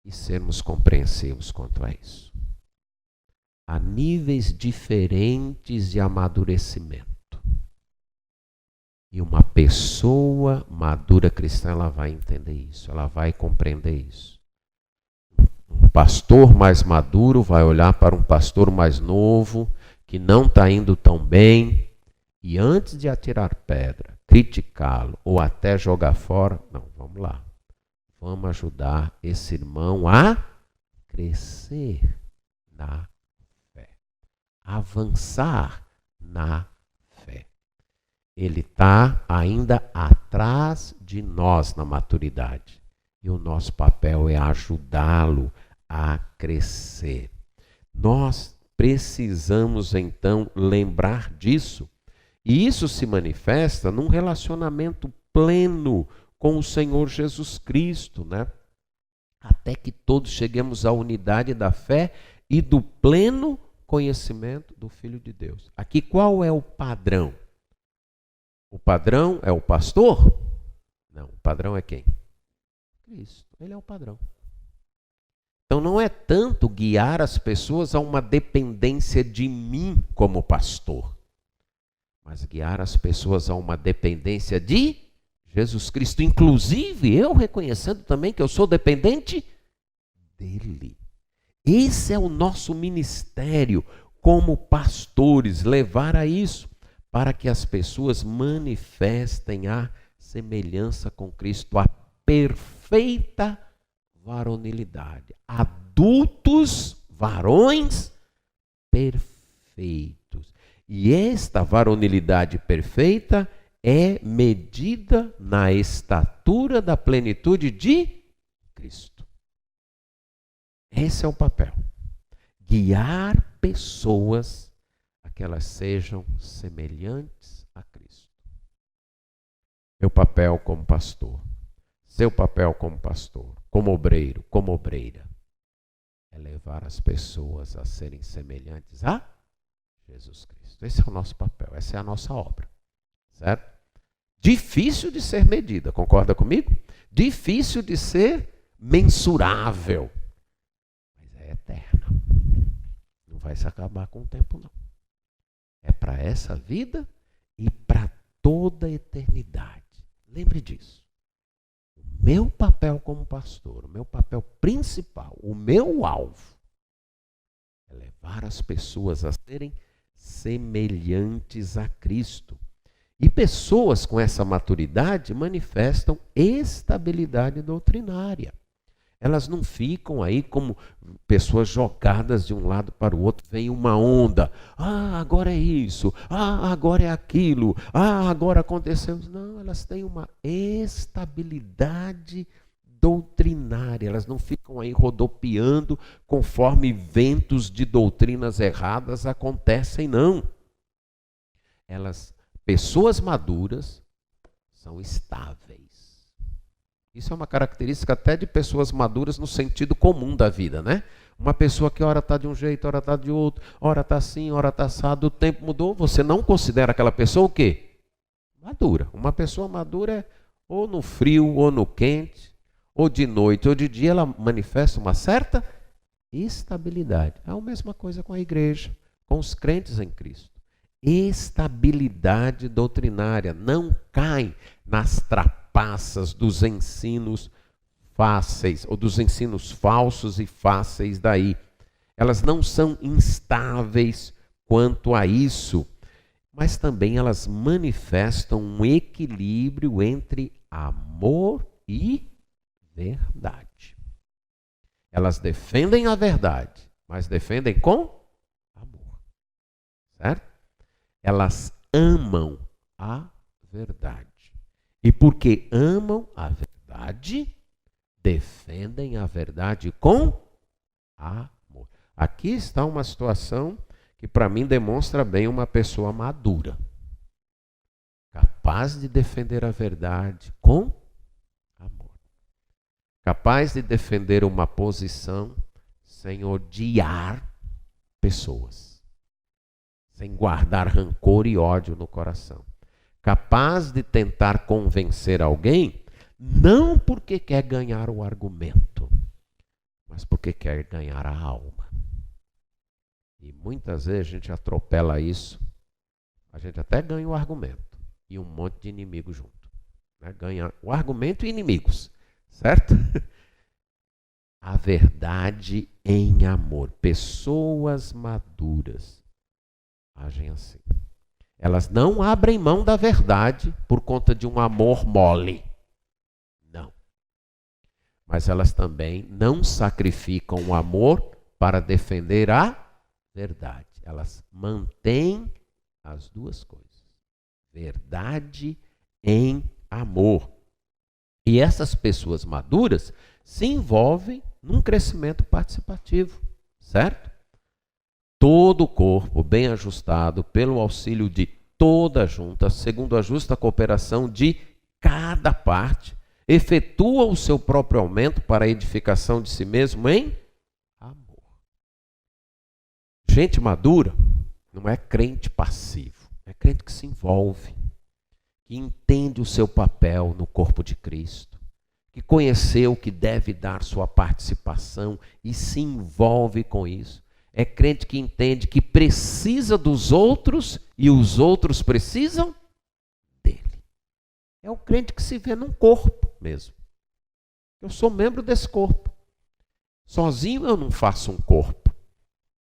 e sermos compreensivos quanto a isso. Há níveis diferentes de amadurecimento. E uma pessoa madura cristã, ela vai entender isso, ela vai compreender isso. Um pastor mais maduro vai olhar para um pastor mais novo, que não está indo tão bem, e antes de atirar pedra, criticá-lo ou até jogar fora, não, vamos lá. Vamos ajudar esse irmão a crescer na fé, avançar na fé. Ele está ainda atrás de nós na maturidade. E o nosso papel é ajudá-lo a crescer. Nós precisamos, então, lembrar disso. E isso se manifesta num relacionamento pleno com o Senhor Jesus Cristo, né? Até que todos cheguemos à unidade da fé e do pleno conhecimento do Filho de Deus. Aqui qual é o padrão? O padrão é o pastor? Não, o padrão é quem? Cristo. Ele é o padrão. Então não é tanto guiar as pessoas a uma dependência de mim como pastor, mas guiar as pessoas a uma dependência de Jesus Cristo. Inclusive eu reconhecendo também que eu sou dependente dele. Esse é o nosso ministério como pastores, levar a isso, para que as pessoas manifestem a semelhança com Cristo, a perfeita varonilidade. Adultos, varões perfeitos. E esta varonilidade perfeita é medida na estatura da plenitude de Cristo. Esse é o papel. Guiar pessoas a que elas sejam semelhantes a Cristo. Meu papel como pastor. Seu papel como pastor, como obreiro, como obreira, é levar as pessoas a serem semelhantes a Jesus Cristo. Esse é o nosso papel, essa é a nossa obra, certo? Difícil de ser medida, concorda comigo? Difícil de ser mensurável, mas é eterna. Não vai se acabar com o tempo, não. É para essa vida e para toda a eternidade. Lembre disso. Meu papel como pastor, o meu papel principal, o meu alvo, é levar as pessoas a serem semelhantes a Cristo. E pessoas com essa maturidade manifestam estabilidade doutrinária. Elas não ficam aí como pessoas jogadas de um lado para o outro. Vem uma onda. Agora é isso. Agora é aquilo. Agora aconteceu. Não, elas têm uma estabilidade doutrinária. Elas não ficam aí rodopiando conforme ventos de doutrinas erradas acontecem, não. Pessoas maduras são estáveis. Isso é uma característica até de pessoas maduras no sentido comum da vida, né? Uma pessoa que ora está de um jeito, ora está de outro, ora está assim, ora está assado, o tempo mudou, você não considera aquela pessoa o quê? Madura. Uma pessoa madura é ou no frio, ou no quente, ou de noite, ou de dia, ela manifesta uma certa estabilidade. É a mesma coisa com a igreja, com os crentes em Cristo. Estabilidade doutrinária, não caem nas trapaças dos ensinos fáceis, ou dos ensinos falsos e fáceis daí. Elas não são instáveis quanto a isso, mas também elas manifestam um equilíbrio entre amor e verdade. Elas defendem a verdade, mas defendem com amor. Certo? Elas amam a verdade. E porque amam a verdade, defendem a verdade com amor. Aqui está uma situação que para mim demonstra bem uma pessoa madura, capaz de defender a verdade com amor, capaz de defender uma posição sem odiar pessoas, sem guardar rancor e ódio no coração, capaz de tentar convencer alguém não porque quer ganhar o argumento, mas porque quer ganhar a alma. E muitas vezes a gente atropela isso, a gente até ganha o argumento e um monte de inimigos junto. Né? Ganha o argumento e inimigos, certo? A verdade em amor. Pessoas maduras agem assim. Elas não abrem mão da verdade por conta de um amor mole. Não. Mas elas também não sacrificam o amor para defender a verdade. Elas mantêm as duas coisas. Verdade em amor. E essas pessoas maduras se envolvem num crescimento participativo, certo? Todo o corpo bem ajustado pelo auxílio de toda a junta, segundo a justa cooperação de cada parte, efetua o seu próprio aumento para a edificação de si mesmo em amor. Gente madura não é crente passivo, é crente que se envolve, que entende o seu papel no corpo de Cristo, que conheceu que deve dar sua participação e se envolve com isso. É crente que entende que precisa dos outros e os outros precisam dele. É o crente que se vê num corpo mesmo. Eu sou membro desse corpo. Sozinho eu não faço um corpo.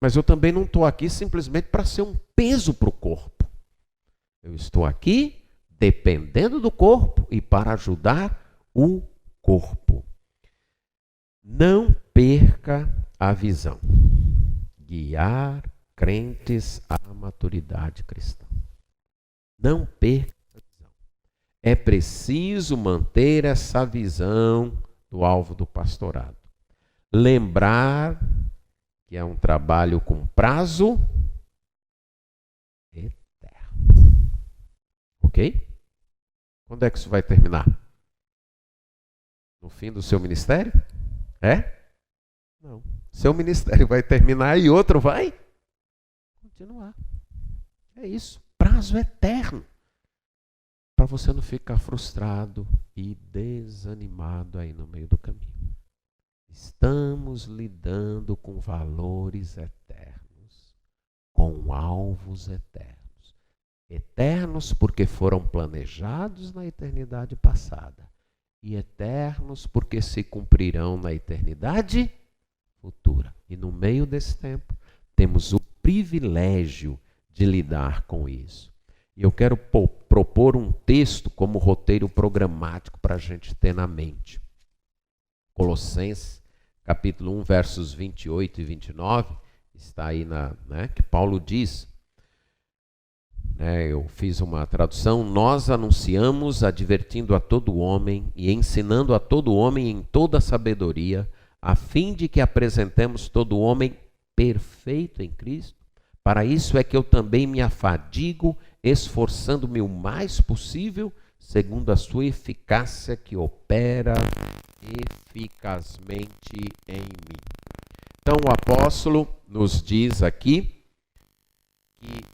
Mas eu também não estou aqui simplesmente para ser um peso para o corpo. Eu estou aqui dependendo do corpo e para ajudar o corpo. Não perca a visão. Guiar crentes à maturidade cristã. Não perca a visão. É preciso manter essa visão do alvo do pastorado. Lembrar que é um trabalho com prazo eterno. Ok? Quando é que isso vai terminar? No fim do seu ministério? É? Não. Seu ministério vai terminar e outro vai continuar. É isso. Prazo eterno. Para você não ficar frustrado e desanimado aí no meio do caminho. Estamos lidando com valores eternos, com alvos eternos. Eternos porque foram planejados na eternidade passada. E eternos porque se cumprirão na eternidade futura. E no meio desse tempo, temos o privilégio de lidar com isso. E eu quero propor um texto como roteiro programático para a gente ter na mente. Colossenses, capítulo 1, versos 28 e 29, está aí, que Paulo diz, Eu fiz uma tradução: nós anunciamos, advertindo a todo homem e ensinando a todo homem em toda sabedoria, a fim de que apresentemos todo homem perfeito em Cristo. Para isso é que eu também me afadigo, esforçando-me o mais possível, segundo a sua eficácia que opera eficazmente em mim. Então o apóstolo nos diz aqui que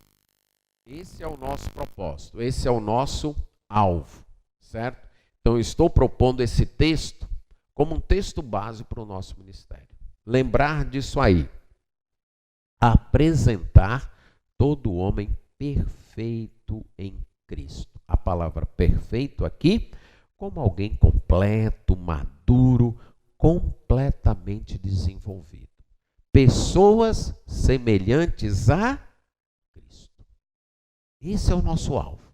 esse é o nosso propósito, esse é o nosso alvo, certo? Então eu estou propondo esse texto como um texto base para o nosso ministério. Lembrar disso aí. Apresentar todo homem perfeito em Cristo. A palavra perfeito aqui, como alguém completo, maduro, completamente desenvolvido. Pessoas semelhantes a Cristo. Esse é o nosso alvo.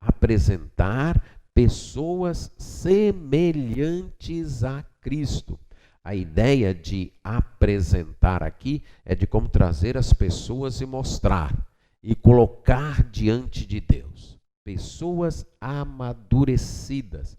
Apresentar pessoas semelhantes a Cristo. A ideia de apresentar aqui é de como trazer as pessoas e mostrar e colocar diante de Deus. Pessoas amadurecidas.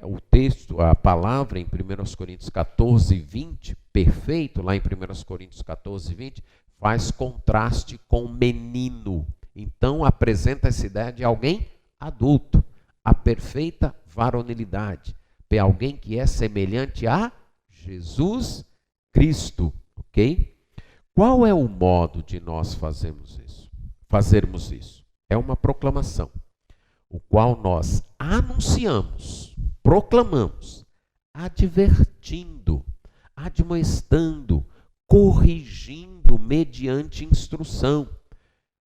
O texto, a palavra em 1 Coríntios 14, 20, perfeito, lá em 1 Coríntios 14, 20, faz contraste com menino. Então apresenta essa ideia de alguém adulto, a perfeita varonilidade, de alguém que é semelhante a Jesus Cristo, ok? Qual é o modo de nós fazermos isso? É uma proclamação, o qual nós anunciamos, proclamamos, advertindo, admoestando, corrigindo mediante instrução.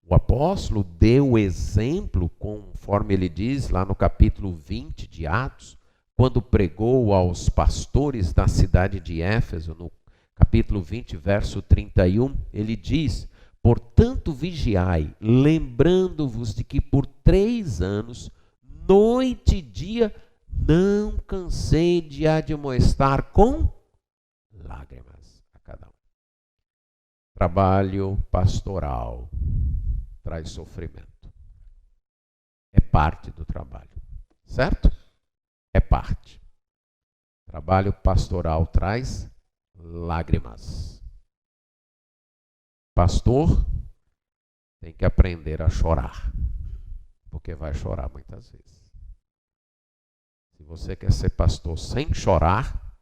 O apóstolo deu exemplo, conforme ele diz lá no capítulo 20 de Atos, quando pregou aos pastores da cidade de Éfeso, no capítulo 20, verso 31, ele diz: portanto vigiai, lembrando-vos de que por 3 anos, noite e dia, não cansei de admoestar com lágrimas a cada um. Trabalho pastoral traz sofrimento. É parte do trabalho, certo? É parte. Trabalho pastoral traz lágrimas. Pastor tem que aprender a chorar, porque vai chorar muitas vezes. Se você quer ser pastor sem chorar,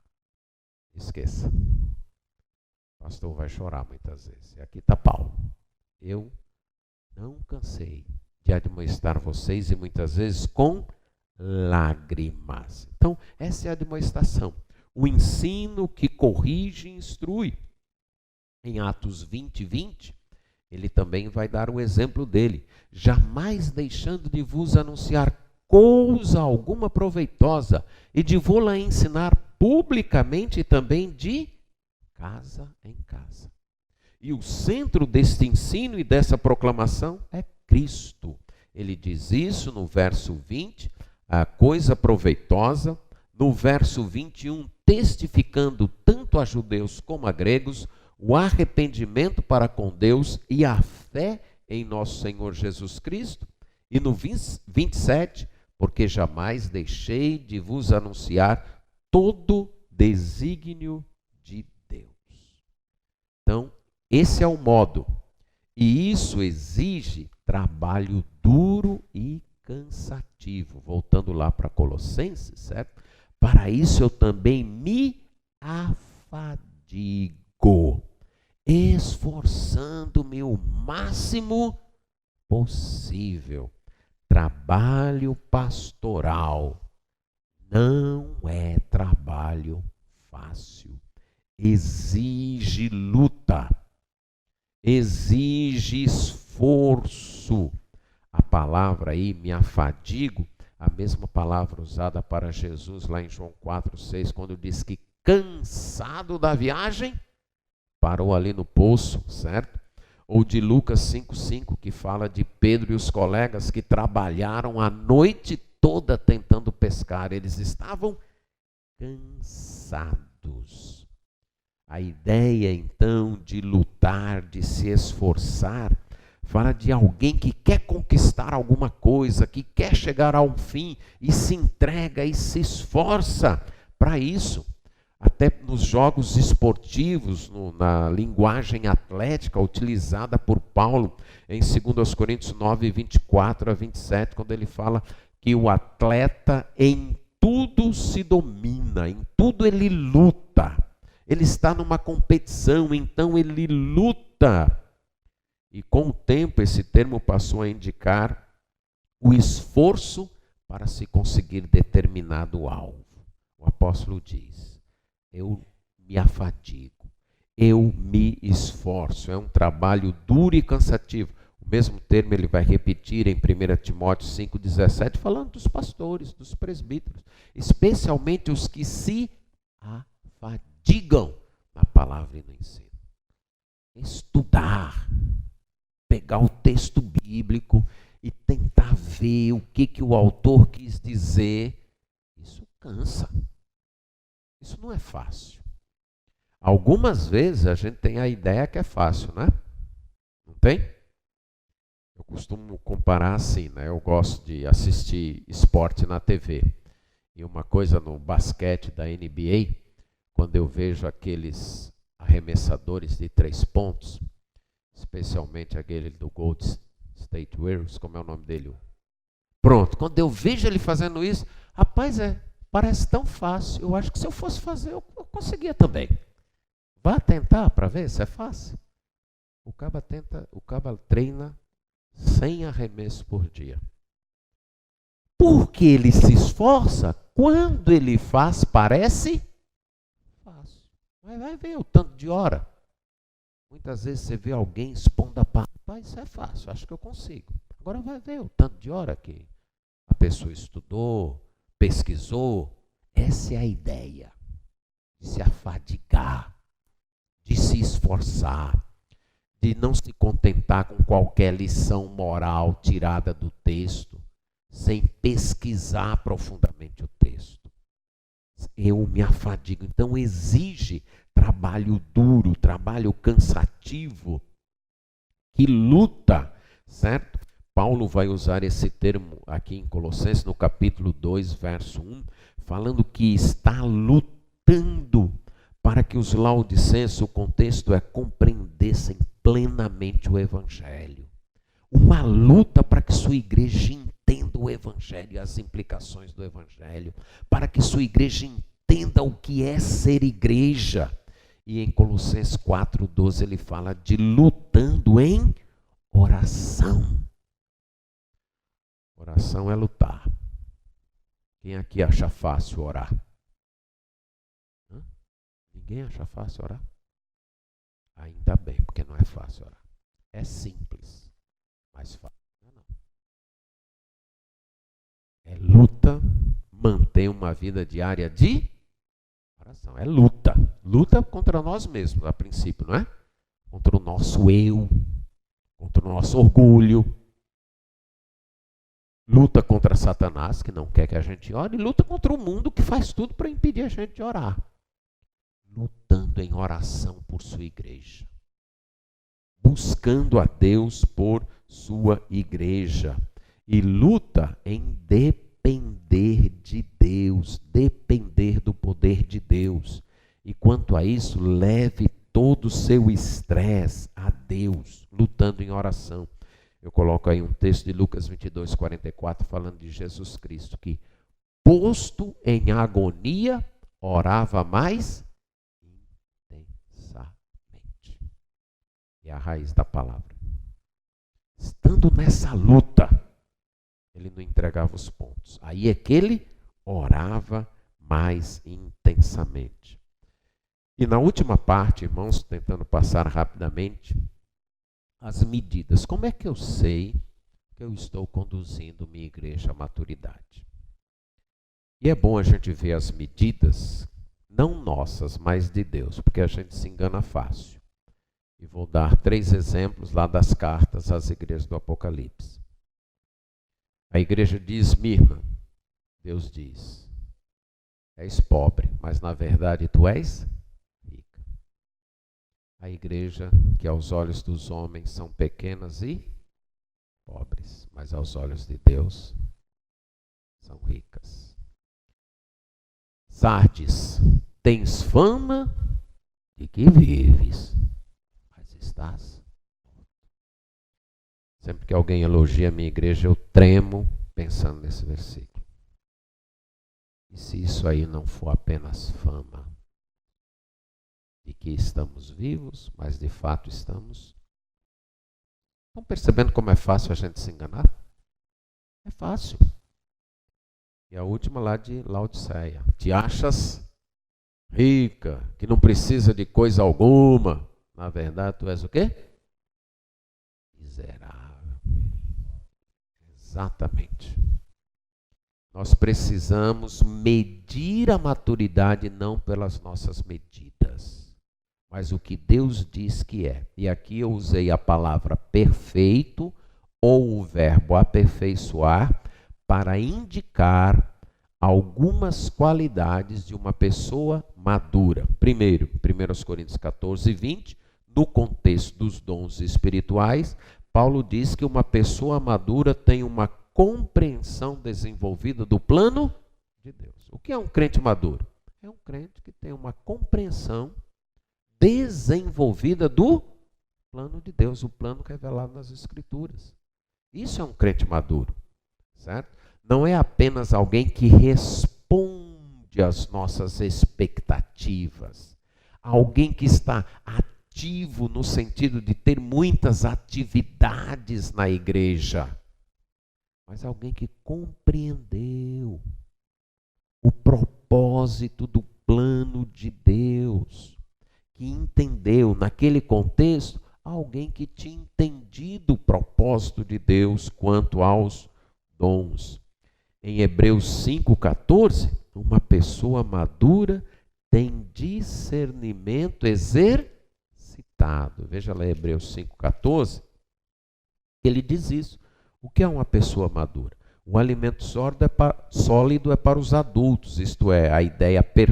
esqueça. O pastor vai chorar muitas vezes. E aqui está Paulo. Eu não cansei de admoestar vocês, e muitas vezes com lágrimas. Então, essa é a admoestação. O ensino que corrige e instrui. Em Atos 20, 20, ele também vai dar o exemplo dele. Jamais deixando de vos anunciar coisa alguma proveitosa, e de vô-la ensinar publicamente e também de casa em casa. E o centro deste ensino e dessa proclamação é Cristo. Ele diz isso no verso 20, a coisa proveitosa. No verso 21, testificando tanto a judeus como a gregos, o arrependimento para com Deus e a fé em nosso Senhor Jesus Cristo. E no 27, porque jamais deixei de vos anunciar todo desígnio de Deus. Então, esse é o modo. E isso exige trabalho duro e cansativo. Voltando lá para Colossenses, certo? Para isso eu também me afadigo, esforçando-me o máximo possível. Trabalho pastoral não é trabalho fácil. Exige luta, exige esforço. A palavra aí, me afadigo, a mesma palavra usada para Jesus lá em João 4,6, quando diz que cansado da viagem, parou ali no poço, certo? Ou de Lucas 5,5, que fala de Pedro e os colegas que trabalharam a noite toda tentando pescar. Eles estavam cansados. A ideia, então, de lutar, de se esforçar, Fala de alguém que quer conquistar alguma coisa, que quer chegar ao fim e se entrega e se esforça para isso. Até nos jogos esportivos, na linguagem atlética utilizada por Paulo em 2 Coríntios 9, 24 a 27, quando ele fala que o atleta em tudo se domina, em tudo ele luta. Ele está numa competição, então ele luta. E com o tempo esse termo passou a indicar o esforço para se conseguir determinado alvo. O apóstolo diz: eu me afadigo, eu me esforço. É um trabalho duro e cansativo. O mesmo termo ele vai repetir em 1 Timóteo 5,17, falando dos pastores, dos presbíteros, especialmente os que se afadigam na palavra e no ensino. Estudar, pegar o texto bíblico e tentar ver o que o autor quis dizer, isso cansa. Isso não é fácil. Algumas vezes a gente tem a ideia que é fácil, né? Não tem? Eu costumo comparar assim, né? Eu gosto de assistir esporte na TV. E uma coisa no basquete da NBA, quando eu vejo aqueles arremessadores de 3 pontos, especialmente aquele do Gold State Warriors, como é o nome dele? Pronto, quando eu vejo ele fazendo isso, rapaz, parece tão fácil. Eu acho que se eu fosse fazer, eu conseguia também. Vá tentar para ver se é fácil. O caba treina 100 arremessos por dia. Porque ele se esforça, quando ele faz, parece fácil. Mas vai ver o tanto de hora. Muitas vezes você vê alguém expondo a palavra, rapaz, isso é fácil, acho que eu consigo. Agora vai ver o tanto de hora que a pessoa estudou, pesquisou. Essa é a ideia, de se afadigar, de se esforçar, de não se contentar com qualquer lição moral tirada do texto, sem pesquisar profundamente o texto. Eu me afadigo, então exige trabalho duro, trabalho cansativo, que luta, certo? Paulo vai usar esse termo aqui em Colossenses, no capítulo 2, verso 1, falando que está lutando para que os laodicenses, o contexto é, compreendessem plenamente o Evangelho. Uma luta para que sua igreja entenda o Evangelho e as implicações do Evangelho, para que sua igreja entenda o que é ser igreja. E em Colossenses 4,12 ele fala de lutando em oração. Oração é lutar. Quem aqui acha fácil orar? Ninguém acha fácil orar? Ainda bem, porque não é fácil orar. É simples, mas fácil não. É luta, manter uma vida diária de oração. É luta. Luta contra nós mesmos, a princípio, não é? Contra o nosso eu, contra o nosso orgulho. Luta contra Satanás, que não quer que a gente ore. E luta contra o mundo, que faz tudo para impedir a gente de orar. Lutando em oração por sua igreja. Buscando a Deus por sua igreja. E luta em depender de Deus, depender do poder de Deus. E quanto a isso, leve todo o seu estresse a Deus, lutando em oração. Eu coloco aí um texto de Lucas 22, 44, falando de Jesus Cristo, que posto em agonia, orava mais intensamente. É a raiz da palavra. Estando nessa luta, ele não entregava os pontos. Aí é que ele orava mais intensamente. E na última parte, irmãos, tentando passar rapidamente, as medidas. Como é que eu sei que eu estou conduzindo minha igreja à maturidade? E é bom a gente ver as medidas, não nossas, mas de Deus, porque a gente se engana fácil. E vou dar 3 exemplos lá das cartas às igrejas do Apocalipse. A igreja de Esmirna, Deus diz, és pobre, mas na verdade tu és rica. A igreja que aos olhos dos homens são pequenas e pobres, mas aos olhos de Deus são ricas. Sardes, tens fama de que vives, mas estás morto. Sempre que alguém elogia a minha igreja, eu tremo pensando nesse versículo. E se isso aí não for apenas fama de que estamos vivos, mas de fato estamos. Estão percebendo como é fácil a gente se enganar? É fácil. E a última lá de Laodiceia. Te achas rica, que não precisa de coisa alguma. Na verdade, tu és o quê? Miserável. Exatamente. Nós precisamos medir a maturidade não pelas nossas medidas, mas o que Deus diz que é. E aqui eu usei a palavra perfeito ou o verbo aperfeiçoar para indicar algumas qualidades de uma pessoa madura. Primeiro, 1 Coríntios 14, 20, no contexto dos dons espirituais, Paulo diz que uma pessoa madura tem uma compreensão desenvolvida do plano de Deus. O que é um crente maduro? É um crente que tem uma compreensão desenvolvida do plano de Deus, o plano revelado nas Escrituras. Isso é um crente maduro, certo? Não é apenas alguém que responde às nossas expectativas, alguém que está ativo no sentido de ter muitas atividades na igreja, mas alguém que compreendeu o propósito do plano de Deus, que entendeu naquele contexto, alguém que tinha entendido o propósito de Deus quanto aos dons. Em Hebreus 5,14, uma pessoa madura tem discernimento exercitado. Veja lá Hebreus 5,14, ele diz isso. O que é uma pessoa madura? O alimento sólido é para os adultos, isto é,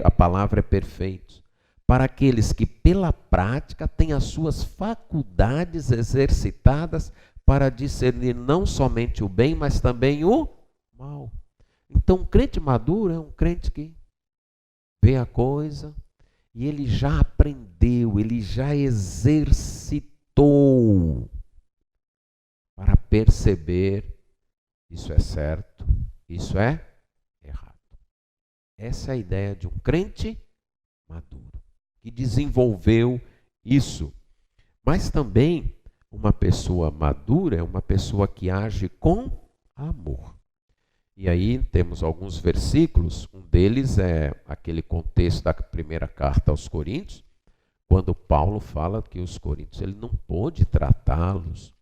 a palavra é perfeito. Para aqueles que pela prática têm as suas faculdades exercitadas para discernir não somente o bem, mas também o mal. Então, um crente maduro é um crente que vê a coisa e ele já aprendeu, ele já exercitou para perceber isso é certo, isso é errado. Essa é a ideia de um crente maduro, que desenvolveu isso. Mas também uma pessoa madura é uma pessoa que age com amor. E aí temos alguns versículos, um deles é aquele contexto da primeira carta aos Coríntios, quando Paulo fala que os coríntios ele não pôde tratá-los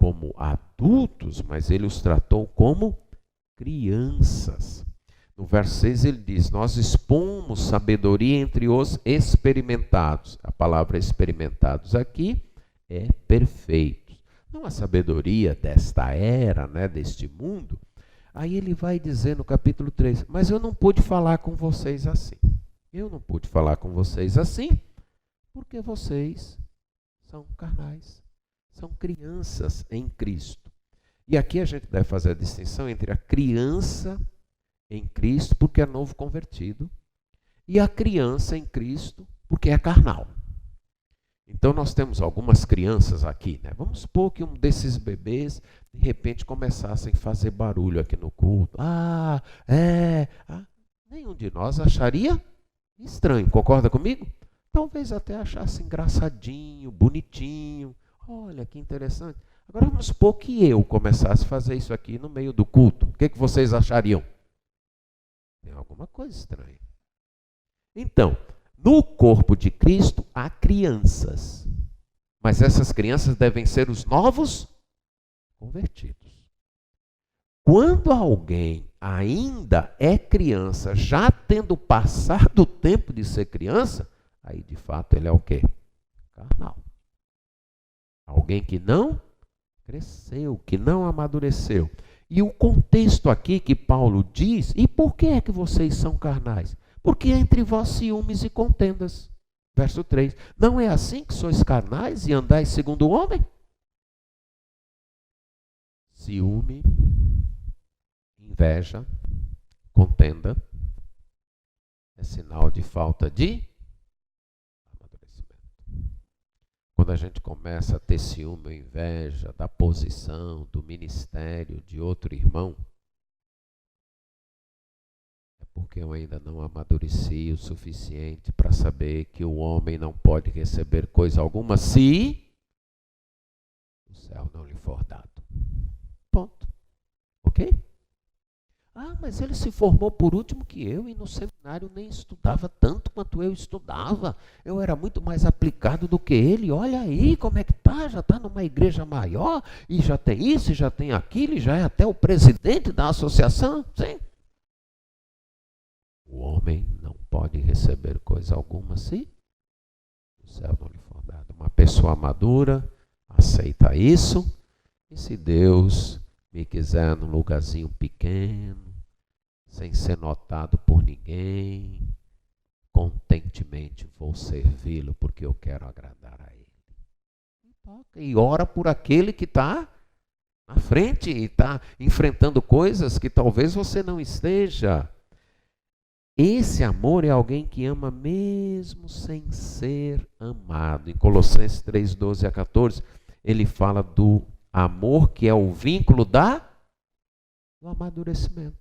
como adultos, mas ele os tratou como crianças. No verso 6 ele diz, nós expomos sabedoria entre os experimentados. A palavra experimentados aqui é perfeitos. Não a sabedoria desta era, deste mundo. Aí ele vai dizer no capítulo 3, mas eu não pude falar com vocês assim. Eu não pude falar com vocês assim, porque vocês são carnais, são crianças em Cristo. E aqui a gente deve fazer a distinção entre a criança em Cristo, porque é novo convertido, e a criança em Cristo, porque é carnal. Então nós temos algumas crianças aqui, Vamos supor que um desses bebês, de repente, começassem a fazer barulho aqui no culto. Nenhum de nós acharia estranho, concorda comigo? Talvez até achasse engraçadinho, bonitinho. Olha que interessante. Agora vamos supor que eu começasse a fazer isso aqui no meio do culto. O que vocês achariam? Tem alguma coisa estranha. Então, no corpo de Cristo há crianças. Mas essas crianças devem ser os novos convertidos. Quando alguém ainda é criança, já tendo passado o tempo de ser criança, aí de fato ele é o quê? Carnal. Alguém que não cresceu, que não amadureceu. E o contexto aqui que Paulo diz, e por que é que vocês são carnais? Porque entre vós ciúmes e contendas. Verso 3. Não é assim que sois carnais e andais segundo o homem? ciúme, inveja, contenda, é sinal de falta de amadurecimento. Quando a gente começa a ter ciúme ou inveja da posição, do ministério de outro irmão, é porque eu ainda não amadureci o suficiente para saber que o homem não pode receber coisa alguma se o céu não lhe for dado. Ponto. Ok? Ah, mas ele se formou por último que eu e no seminário nem estudava tanto quanto eu estudava. Eu era muito mais aplicado do que ele. Olha aí como é que tá, já está numa igreja maior e já tem isso, e já tem aquilo, e já é até o presidente da associação. Sim. O homem não pode receber coisa alguma se o céu não lhe for dado. Uma pessoa madura aceita isso, e se Deus me quiser num lugarzinho pequeno, sem ser notado por ninguém, contentemente vou servi-lo porque eu quero agradar a ele. E ora por aquele que está na frente e está enfrentando coisas que talvez você não esteja. Esse amor é alguém que ama mesmo sem ser amado. Em Colossenses 3, 12 a 14, ele fala do amor que é o vínculo do amadurecimento.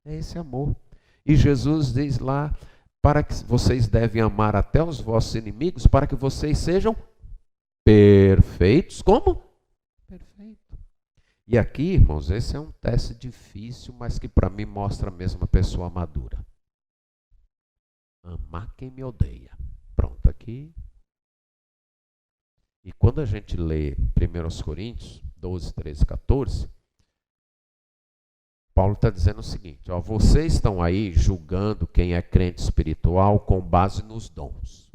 É esse amor. E Jesus diz lá, para que vocês devem amar até os vossos inimigos, para que vocês sejam perfeitos. Como? Perfeito. E aqui, irmãos, esse é um teste difícil, mas que para mim mostra mesmo a pessoa madura. Amar quem me odeia. Pronto, aqui. E quando a gente lê 1 Coríntios 12, 13, 14, Paulo está dizendo o seguinte, ó, vocês estão aí julgando quem é crente espiritual com base nos dons.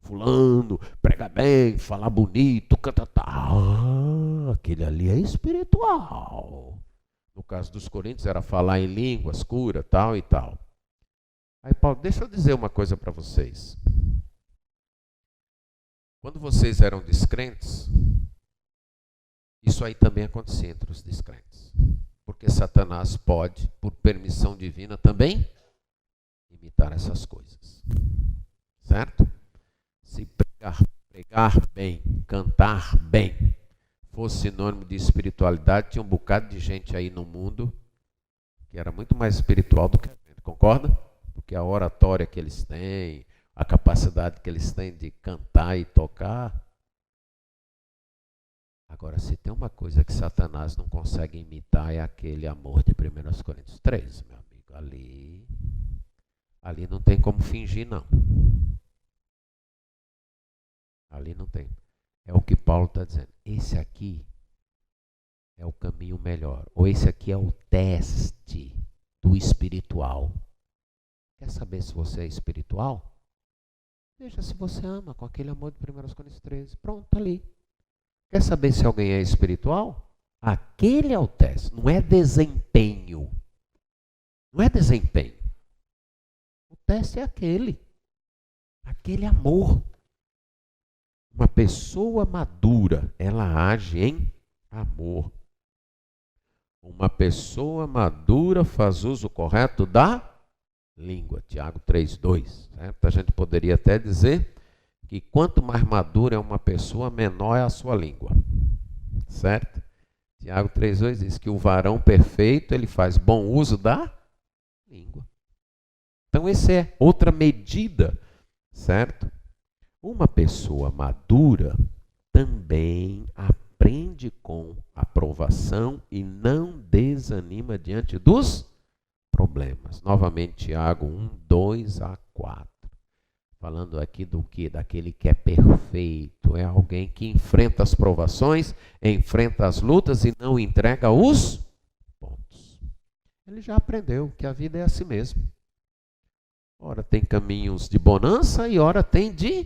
Fulano, prega bem, fala bonito, canta tal. Ah, aquele ali é espiritual. No caso dos coríntios era falar em línguas, cura, tal e tal. Aí Paulo, deixa eu dizer uma coisa para vocês. Quando vocês eram descrentes, isso aí também acontecia entre os descrentes. Porque Satanás pode, por permissão divina, também imitar essas coisas. Certo? Se pregar bem, cantar bem, fosse sinônimo de espiritualidade, tinha um bocado de gente aí no mundo que era muito mais espiritual do que a gente, concorda? Porque a oratória que eles têm, a capacidade que eles têm de cantar e tocar. Agora, se tem uma coisa que Satanás não consegue imitar, é aquele amor de 1 Coríntios 3, meu amigo. Ali não tem como fingir, não. Ali não tem. É o que Paulo está dizendo. Esse aqui é o caminho melhor. Ou esse aqui é o teste do espiritual. Quer saber se você é espiritual? Veja se você ama com aquele amor de 1 Coríntios 13. Pronto, tá ali. Quer saber se alguém é espiritual? Aquele é o teste, não é desempenho. Não é desempenho. O teste é aquele amor. Uma pessoa madura, ela age em amor. Uma pessoa madura faz uso correto da língua. Tiago 3:2. Certo? A gente poderia até dizer que quanto mais madura é uma pessoa, menor é a sua língua. Certo? Tiago 3:2 diz que o varão perfeito, ele faz bom uso da língua. Então, essa é outra medida, certo? Uma pessoa madura também aprende com aprovação e não desanima diante dos problemas. Novamente, Tiago 1:2 a 4. Falando aqui do que? Daquele que é perfeito. É alguém que enfrenta as provações, enfrenta as lutas e não entrega os pontos. Ele já aprendeu que a vida é assim mesmo. Ora tem caminhos de bonança e ora tem de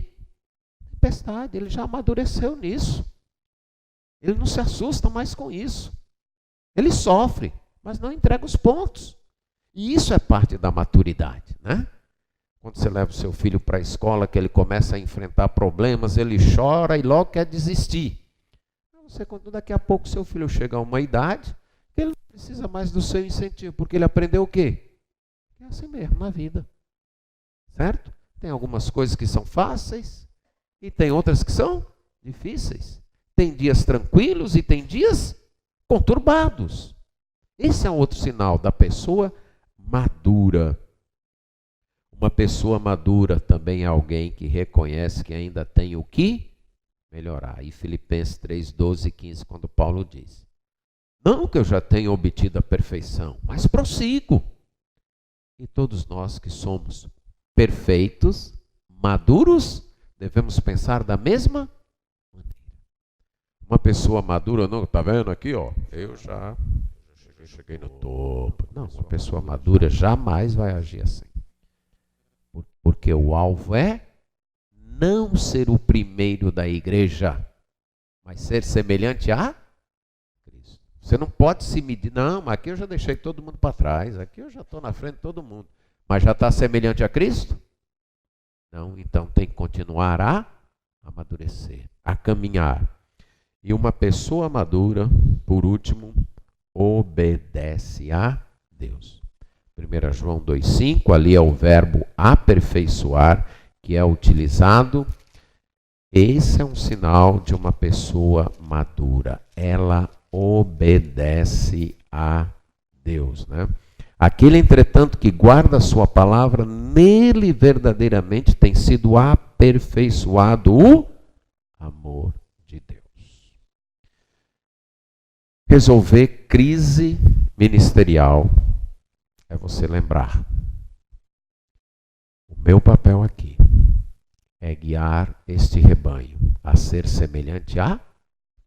tempestade. Ele já amadureceu nisso. Ele não se assusta mais com isso. Ele sofre, mas não entrega os pontos. E isso é parte da maturidade, né? Quando você leva o seu filho para a escola, que ele começa a enfrentar problemas, ele chora e logo quer desistir. Você, quando daqui a pouco seu filho chega a uma idade Ele não precisa mais do seu incentivo, porque ele aprendeu o quê? É assim mesmo na vida. Certo? Tem algumas coisas que são fáceis e tem outras que são difíceis. Tem dias tranquilos e tem dias conturbados. Esse é outro sinal da pessoa madura. Uma pessoa madura também é alguém que reconhece que ainda tem o que melhorar. E Filipenses 3, 12 e 15, quando Paulo diz: não que eu já tenha obtido a perfeição, mas prossigo. E todos nós que somos perfeitos, maduros, devemos pensar da mesma maneira. Uma pessoa madura, não, tá vendo aqui, ó, eu já cheguei no topo. Não, uma pessoa madura jamais vai agir assim. Porque o alvo é não ser o primeiro da igreja, mas ser semelhante a Cristo. Você não pode se medir, não, mas aqui eu já deixei todo mundo para trás, aqui eu já estou na frente de todo mundo. Mas já está semelhante a Cristo? Não, então tem que continuar a amadurecer, a caminhar. E uma pessoa madura, por último, obedece a Deus. 1 João 2,5, ali é o verbo aperfeiçoar, que é utilizado. Esse é um sinal de uma pessoa madura. Ela obedece a Deus, né? Aquele, entretanto, que guarda a sua palavra, nele verdadeiramente tem sido aperfeiçoado o amor de Deus. Resolver crise ministerial é você lembrar: o meu papel aqui é guiar este rebanho a ser semelhante a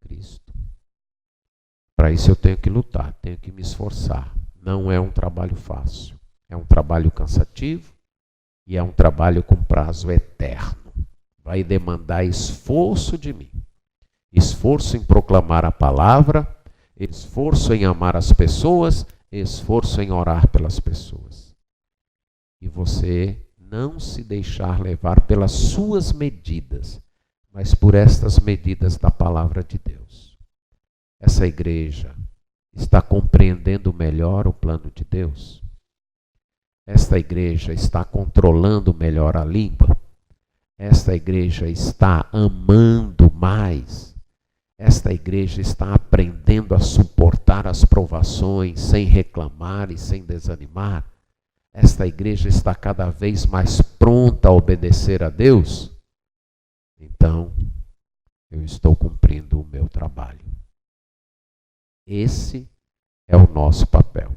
Cristo. Para isso eu tenho que lutar, tenho que me esforçar. Não é um trabalho fácil, é um trabalho cansativo e é um trabalho com prazo eterno. Vai demandar esforço de mim, esforço em proclamar a palavra, esforço em amar as pessoas, esforço em orar pelas pessoas. E você não se deixar levar pelas suas medidas, mas por estas medidas da palavra de Deus. Essa igreja está compreendendo melhor o plano de Deus? Esta igreja está controlando melhor a língua? Esta igreja está amando mais? Esta igreja está aprendendo a suportar as provações sem reclamar e sem desanimar? Esta igreja está cada vez mais pronta a obedecer a Deus? Então, eu estou cumprindo o meu trabalho. Esse é o nosso papel.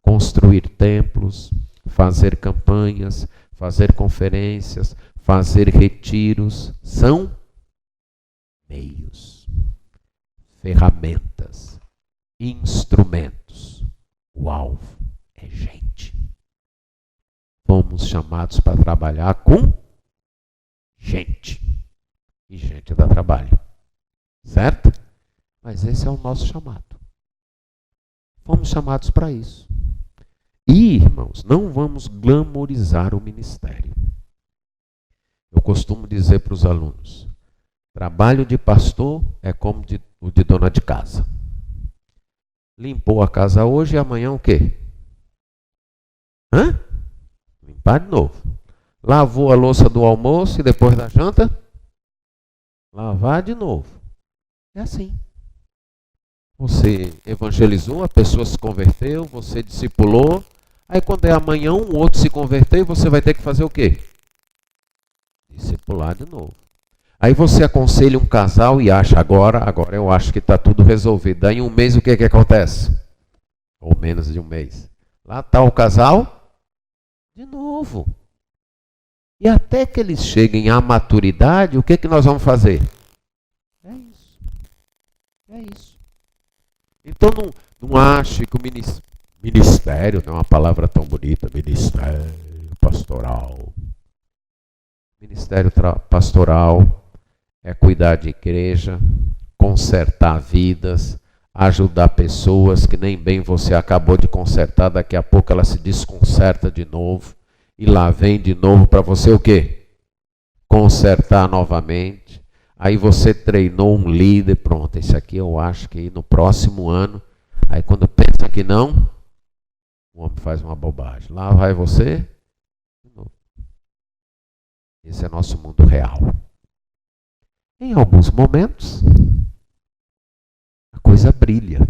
Construir templos, fazer campanhas, fazer conferências, fazer retiros, são meios, ferramentas, instrumentos. O alvo é gente. Fomos chamados para trabalhar com gente. E gente dá trabalho. Certo? Mas esse é o nosso chamado. Fomos chamados para isso. E, irmãos, não vamos glamorizar o ministério. Eu costumo dizer para os alunos: trabalho de pastor é como o de dona de casa. Limpou a casa hoje e amanhã o quê? Limpar de novo. Lavou a louça do almoço e depois da janta? Lavar de novo. É assim. Você evangelizou, a pessoa se converteu, você discipulou. Aí quando é amanhã, um outro se converteu e você vai ter que fazer o quê? Discipular de novo. Aí você aconselha um casal e acha, agora eu acho que está tudo resolvido. Daí em um mês o que acontece? Ou menos de um mês. Lá está o casal de novo. E até que eles cheguem à maturidade, o que nós vamos fazer? É isso. É isso. Então não ache que o ministério não é uma palavra tão bonita, ministério pastoral. Ministério pastoral é cuidar de igreja, consertar vidas, ajudar pessoas que nem bem você acabou de consertar, daqui a pouco ela se desconcerta de novo e lá vem de novo para você o quê? Consertar novamente. Aí você treinou um líder, pronto, esse aqui eu acho que no próximo ano Aí quando pensa que não, o homem faz uma bobagem. Lá vai você. Esse é nosso mundo real. Em alguns momentos, a coisa brilha.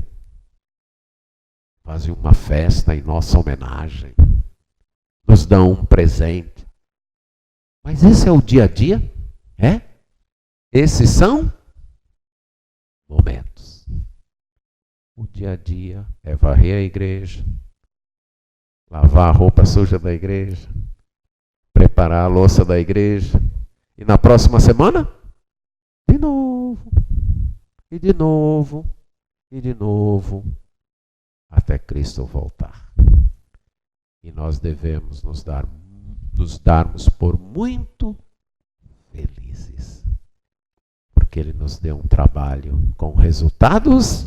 Fazem uma festa em nossa homenagem. Nos dão um presente. Mas esse é o dia a dia? É? Esses são momentos. O dia a dia é varrer a igreja, lavar a roupa suja da igreja, preparar a louça da igreja. E na próxima semana, de novo, e de novo, e de novo, até Cristo voltar. E nós devemos nos darmos por muito felizes, porque Ele nos deu um trabalho com resultados